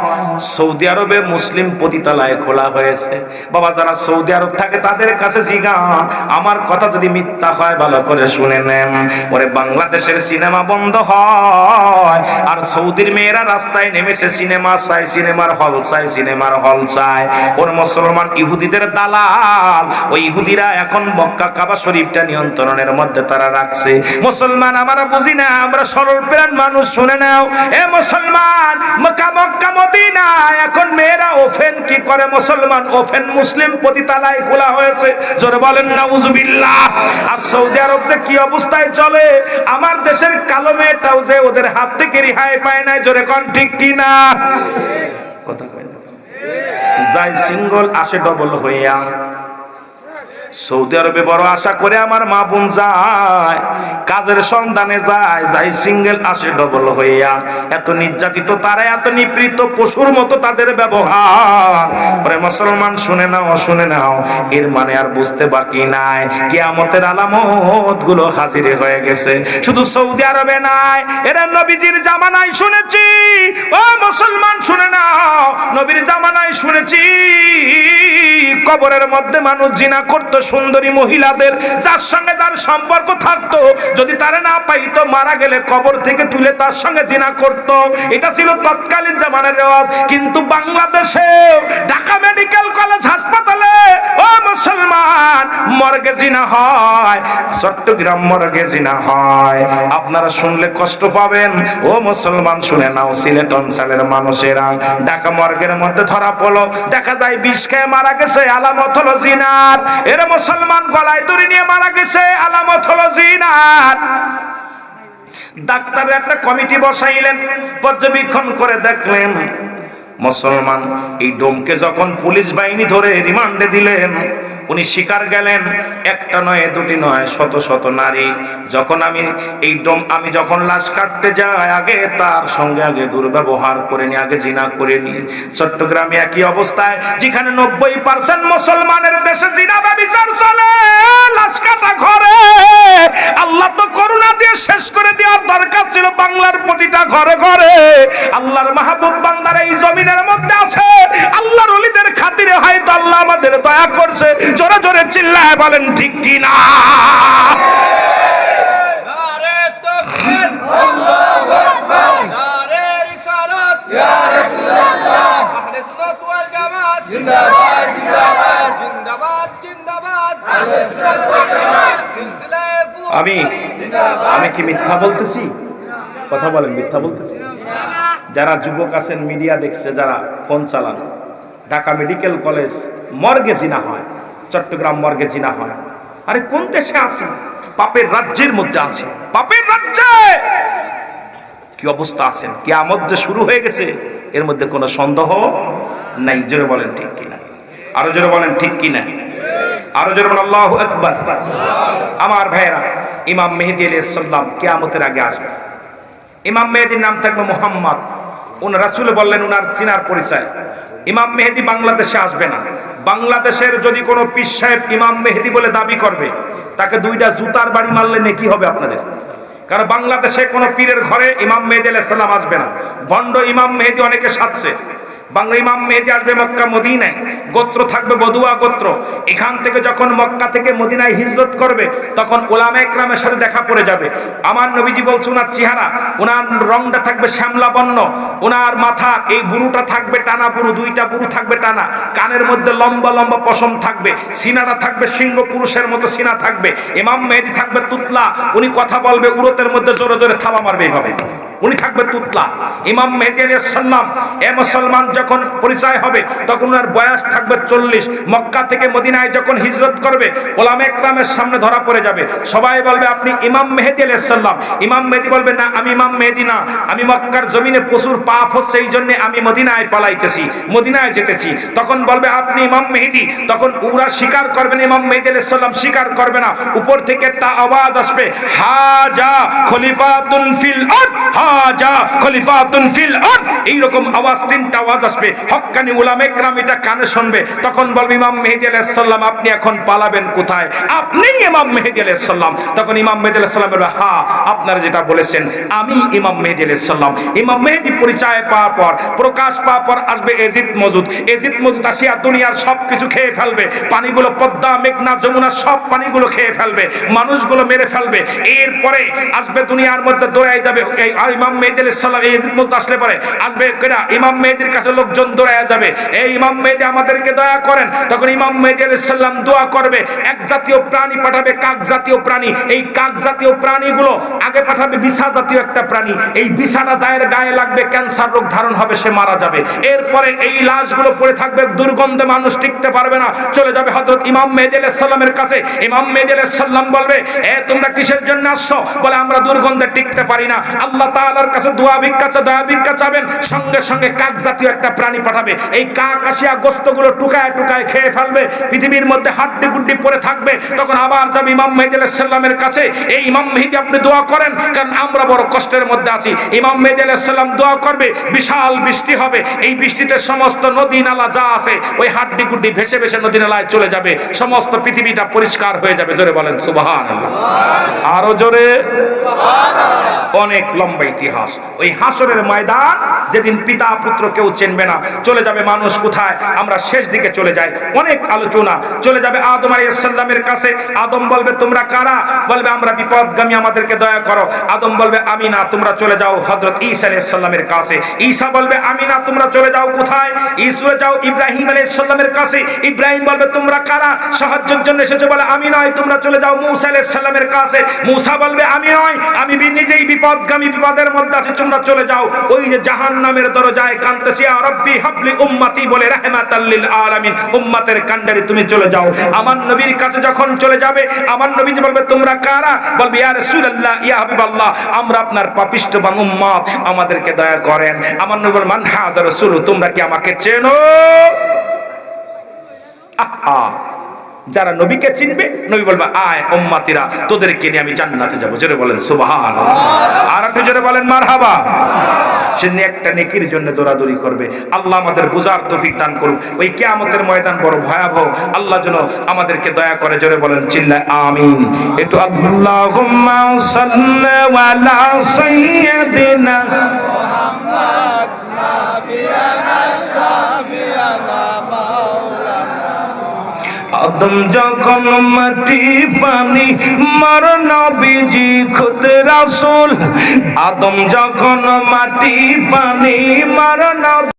সৌদি আরবে মুসলিম পতিতালয় খোলা হয়েছে। বাবা, যারা সৌদি আরব থাকে তাদের কাছে জিজ্ঞাসা, আমার কথা যদি মিথ্যা হয় ভালো করে শুনে নেন। ওরে, বাংলাদেশের সিনেমা বন্ধ হয় আর সৌদির মেয়েরা রাস্তায় নেমেছে সিনেমা চাই, সিনেমার হল চাই, সিনেমার হল চাই। ওর মুসলমান ইহুদিদের দালাল, ওই ইহুদিরা এখন মক্কা কাবা শরীফটা নিয়ন্ত্রণের মধ্যে তারা রাখছে। মুসলমান, আমরা বুঝি না, আমরা সরল প্রাণ মানুষ, শুনে নাও। এ মুসলমান, মক্কা মদিনা এখন মেয়েরা ওফেন কি করে মুসলমান, ওফেন মুসলিম পতিতালয় খোলা হয়েছে। জোরে বলেন নাউজুবিল্লাহ। আর সৌদি আরবে কি অবস্থায় চলে, আমার দেশের কালো মেয়েটাও যে ওদের হাত থেকে রেহাই পায় না। জোরে কোন ঠিক কি না? কথা কয় না। যাই সিঙ্গল আসে ডবল হইয়া। সৌদি আরবে বড় আশা করে আমার মা বোন যায়, কাজের সন্ধানে যায়, যাই সিঙ্গেল আসে ডবল হইয়া। এত নির্যাতিত তারা, এত নিপীড়িত পশুর মতো তাদের ব্যবহার। ওরে মুসলমান, শুনে নাও, শুনে নাও। এর মানে আর বুঝতে বাকি নাই, কিয়ামতের আলামত গুলো হাজির হয়ে গেছে। শুধু সৌদি আরবে নাই, এরা নবীজির জামানায় শুনেছি। ও মুসলমান, শুনে নাও, নবীর জামানায় শুনেছি কবরের মধ্যে মানুষ জিনা করতো সুন্দরী মহিলাদের, যার সঙ্গে তার সম্পর্ক থাকতো, যদি তারা না পাইতো মারা গেলে কবর থেকে তুলে তার সঙ্গে জিনা করত। এটা ছিল তৎকালীন জামানার রেওয়াজ। কিন্তু বাংলাদেশে ঢাকা মেডিকেল কলেজ হাসপাতালে, ও মুসলমান, মর্গে জিনা হয়, চট্টগ্রাম মর্গে জিনা হয়। আপনারা শুনলে কষ্ট পাবেন। ও মুসলমান, শুনে নাও, সিলেট অঞ্চলের মানুষেরা ঢাকা মর্গের মধ্যে ধরা পড়লো, দেখা যায় বিষ খেয়ে মারা গেছে, আলামত হলো জিনার। এর মুসলমান গলায় দড়ি নিয়ে মারা গেছে, আলামত হলো জিনার। ডাক্তার একটা কমিটি বসাইলেন, পর্যবেক্ষণ করে দেখলেন মুসলমান এই ডোমকে যখন পুলিশ বাহিনী ধরে রিমান্ডে দিলেন, উনি স্বীকার গেলেন, একটা নয়, দুটি নয়, শত শত নারী। যখন আমি যখন লাশ কাটতে যাই, আগে তার সঙ্গে আগে দুর্ব্যবহার করে নি, আগে জিনা করে নি। চট্টগ্রামে একই অবস্থায়, যেখানে 90% মুসলমানের দেশে জিনা ব্যভিচার চলে, লাশ কাটা ঘরে। আল্লাহ তো করুণা দিয়ে শেষ করে দেওয়ার দরকার ছিল বাংলার প্রতিটা ঘরে ঘরে। আল্লাহর মাহবুব বান্দার এই জমিনের মধ্যে আছে, আল্লাহর ওলিদের খাতিরে হয়তো আল্লাহ আমাদের দয়া করছে। জোরে জোরে চিল্লায় বলেন ঠিক কি না? নারে তাকবীর, আল্লাহু আকবার, নারে রিসালাত, ইয়া রাসূলুল্লাহ, আহলে সুন্নাত ওয়াল জামাত, জিন্দাবাদ জিন্দাবাদ, জিন্দাবাদ জিন্দাবাদ, আহলে সুন্নাত ওয়াল জামাত, সিলসিলায়ে আমি কি মিথ্যা বলতেছি? কথা বলেন, মিথ্যা বলতেছি? যারা যুবক আছেন, মিডিয়া দেখছে, যারা ফোন চালান, ঢাকা মেডিকেল কলেজ মর্গে জিনা হয়, চট্টগ্রাম মর্গে জিনা হয়। আরে কোন দেশে আছি? পাপের রাজ্যের মধ্যে আছে, পাপের রাজ্যে। কি অবস্থা আছেন? কিয়ামত যে শুরু হয়ে গেছে, এর মধ্যে কোনো সন্দেহ নাই। জোরে বলেন ঠিক কিনা? আরো জোরে বলেন ঠিক কিনা? আরো জোরে বলেন আল্লাহু আকবার। আমার ভাইয়েরা, ইমাম মেহেদী আলাইহিস সালাম কিয়ামতের আগে আসবে। ইমাম মেহেদীর নাম থাকবে মুহাম্মদ। রাসূল বললেন উনার চিনার পরিচয়। ইমাম মেহেদী বাংলাদেশে আসবে না। বাংলাদেশের যদি কোনো পীর সাহেব ইমাম মেহেদী বলে দাবি করবে, তাকে 2টা জুতার বাড়ি মারলে নেকি হবে আপনাদের। কারণ বাংলাদেশে কোনো পীরের ঘরে ইমাম মেহেদী আলাইহিস সালাম আসবে না। ভণ্ড ইমাম মেহেদী অনেকে সাজছে। বাংলা ইমাম মেহেদী আসবে মক্কা মদিনায়, গোত্র থাকবে বদুয়া গোত্র। এখান থেকে যখন মক্কা থেকে মদিনায় হিজরত করবে, তখন উলামায়ে কেরামের সাথে দেখা পড়ে যাবে। আমার নবীজি বলছে ওনার চেহারা, ওনার রংটা থাকবে শ্যামলা বর্ণ, ওনার মাথার এই বুরুটা থাকবে টানা বুরু, 2টা বুরু থাকবে টানা, কানের মধ্যে লম্বা লম্বা পশম থাকবে, সিনাটা থাকবে সিংহ পুরুষের মতো সিনা থাকবে। ইমাম মেহেদী থাকবে তুতলা, উনি কথা বলবে উরতের মধ্যে জোরে জোরে থাবা মারবে এইভাবে, উনি থাকবে তুতলা। ইমাম মেহেদী আলাইহিস সালাম এ মুসলমান যখন পরিচয় হবে, তখন ওনার বয়স থাকবে 40। মক্কা থেকে মদিনায় যখন হিজরত করবে, উলামায়ে কেরামের সামনে ধরা পড়ে যাবে। সবাই বলবে আপনি ইমাম মেহেদী আলাইহিস সালাম। ইমাম মেহেদী বলবে না, আমি ইমাম মেহেদী না, আমি মক্কার জমিনে প্রচুর পাপ হচ্ছে, এই জন্য আমি মদিনায় পালাইতেছি, মদিনায় যেতেছি। তখন বলবে আপনি ইমাম মেহেদী। তখন ওরা স্বীকার করবেন, ইমাম মেহেদী আলাইহিস সালাম স্বীকার করবে না। উপর থেকে একটা আওয়াজ আসবে, হাজা খলিফাতুন ফিল আরদ, হাজা খলিফাতুন ফিল আরদ। এইরকম আওয়াজ, 3টা আওয়াজ আসবে। হক্কানি উলামায়ে কেরাম এটা কানে শুনবে। তখন বলবে ইমাম মেহেদী আলাইহিস সালাম আপনি এখন পালাবেন কোথায়? আপনি ইমাম মেহেদী আলাইহিস সালাম। তখন ইমাম মেহেদী আলাইহিস সালাম বলবে হ্যাঁ, আপনারা যেটা বলেছেন আমি ইমাম মেহেদী আলাইহিস সালাম। ইমাম মেহেদী পরিচয় পাওয়ার পর, প্রকাশ পাওয়ার পর আসবে এজিদ মজুদ। এজিদ মজুদ আসিয়া দুনিয়ার সব কিছু খেয়ে ফেলবে, পানিগুলো পদ্মা মেঘনা যমুনা সব পানিগুলো খেয়ে ফেলবে, মানুষগুলো মেরে ফেলবে। এরপরে আসবে দুনিয়ার মধ্যে দৌড়াই যাবে এই ইমাম মেহেদী আলাইহিস সালাম। এজিদ মজুদ আসলে পরে আসবে কেডা? ইমাম মেহেদীর কাছে লোকজন দৌড়াইয়া যাবে, এই ইমাম মেহেদী আমাদেরকে দয়া করেন। তখন ইমাম মেহেদী আলাইহিস সালাম দোয়া করবে, এক জাতীয় প্রাণী পাঠাবে, কাক জাতীয় প্রাণী। এই কাক জাতীয় প্রাণীগুলো আগে পাঠাবে বিছা জাতীয় একটা প্রাণী। এই বিছানা যায়ের গায়ে লাগবে, ক্যান্সার রোগ ধারণ হবে, সে মারা যাবে। এরপরে এই লাশগুলো পড়ে থাকবে, দুর্গন্ধে মানুষ টিকতে পারবে না, চলে যাবে হযরত ইমাম মেহেদী আলাইহিস সালামের কাছে। ইমাম মেহেদী আলাইহিস সালাম বলবে এ তোমরা কিসের জন্য আসছো? বলে আমরা দুর্গন্ধে টিকতে পারি না। আল্লাহ তাআলার কাছে দোয়া ভিক্ষা দয়া ভিক্ষা চাবেন। সঙ্গে সঙ্গে কাক জাতীয় একটা প্রাণী পাঠাবে। এই কাক আসিয়া গোশতগুলো টুকায় টুকায় খেয়ে ফেলবে, পৃথিবীর মধ্যে হাড্ডি গুড্ডি পড়ে থাকবে। তখন আবার যাবে ইমাম মেহেদী আলাইহিস সালামের কাছে, এই ইমাম মেহেদী আপনি দোয়া করেন, কারণ আমরা বড় কষ্টের মধ্যে আছি। ইমাম মেহেদী আলাইহিস সালাম দোয়া করবে, বিশাল বৃষ্টি হবে। এই বৃষ্টিতে সমস্ত নদী নালা যা আছে ওই হাড্ডি গুড্ডি ভেসে ভেসে নদী নালায় চলে যাবে, সমস্ত পৃথিবীটা পরিষ্কার হয়ে যাবে। জোরে বলেন সুবহানাল্লাহ। আরো জোরে সুবহানাল্লাহ। অনেক লম্বা ইতিহাস। ওই হাসরের ময়দান যেদিন পিতা পুত্র কেউ চিনবে না, চলে যাবে মানুষ কোথায়? আমরা শেষ দিকে চলে যাই, অনেক আলোচনা। চলে যাবে আদম আলাইহিস সালামের কাছে। আদম বলবে তোমরা কারা? বলবে আমরা বিপদগামী, আমাদেরকে দয়া করো। আদম বলবে আমি না, তোমরা চলে যাও হযরত ঈসা আলাইহিস সালামের কাছে। ঈসা বলবে আমি না, তোমরা চলে যাও কোথায়? ঈসা যাও ইব্রাহিম আলাইহিস সালামের কাছে। ইব্রাহিম বলবে তোমরা কারা? সাহায্যের জন্য এসেছে। বলে আমি নয়, তোমরা চলে যাও মূসা আলাইহিস সালামের কাছে। মূসা বলবে আমি নয়, আমি নিজেই বিপদগামী, বিপদের মধ্যে আছি, তোমরা চলে যাও। ওই যে জাহান্নামের দরজায় কাঁদতেছি, ইয়া রাব্বি হাবলি উম্মতি বলে রাহমাতাল লিল আলামিন, উম্মতের কান্ডারি তুমি চলে যাও। আমার নবীর কাছে যখন চলে যাবে, আমার নবীজি বলবে তোমরা কারা? বলবে ইয়া রাসূলুল্লাহ, ইয়া হাবিবাল্লাহ, আমরা আপনার পাপিষ্ঠ বান উম্মত, আমাদেরকে দয়া করেন। আমার নবী বলেন মান হাযা রাসূল, তোমরা কি আমাকে চেনো? আহা, যারা নবীকে চিনবে, নবী বলবে আয় উম্মতিরা, তোদেরকে নিয়ে আমি জান্নাতে যাব। জোরে বলেন সুবহানাল্লাহ। আর একটু জোরে বলেন মারহাবা। সে একটা নেকির জন্য দৌড়াদৌড়ি করবে। আল্লাহ আমাদের বুঝার তৌফিক দান করুন। ওই কিয়ামতের ময়দান বড় ভয়াবহ, আল্লাহ যেন আমাদেরকে দয়া করে। জোরে বলেন চিল্লায় আমিন। একটু আল্লাহুম্মা সাল্লি আলা সাইয়্যিদিনা মুহাম্মদ নাবিয়ানা সাফিয়ানা মাওলানা। আদম যখন মাটি পানি মার নবীজি খুদ রাসূল। আদম যখন মাটি পানি মার নবী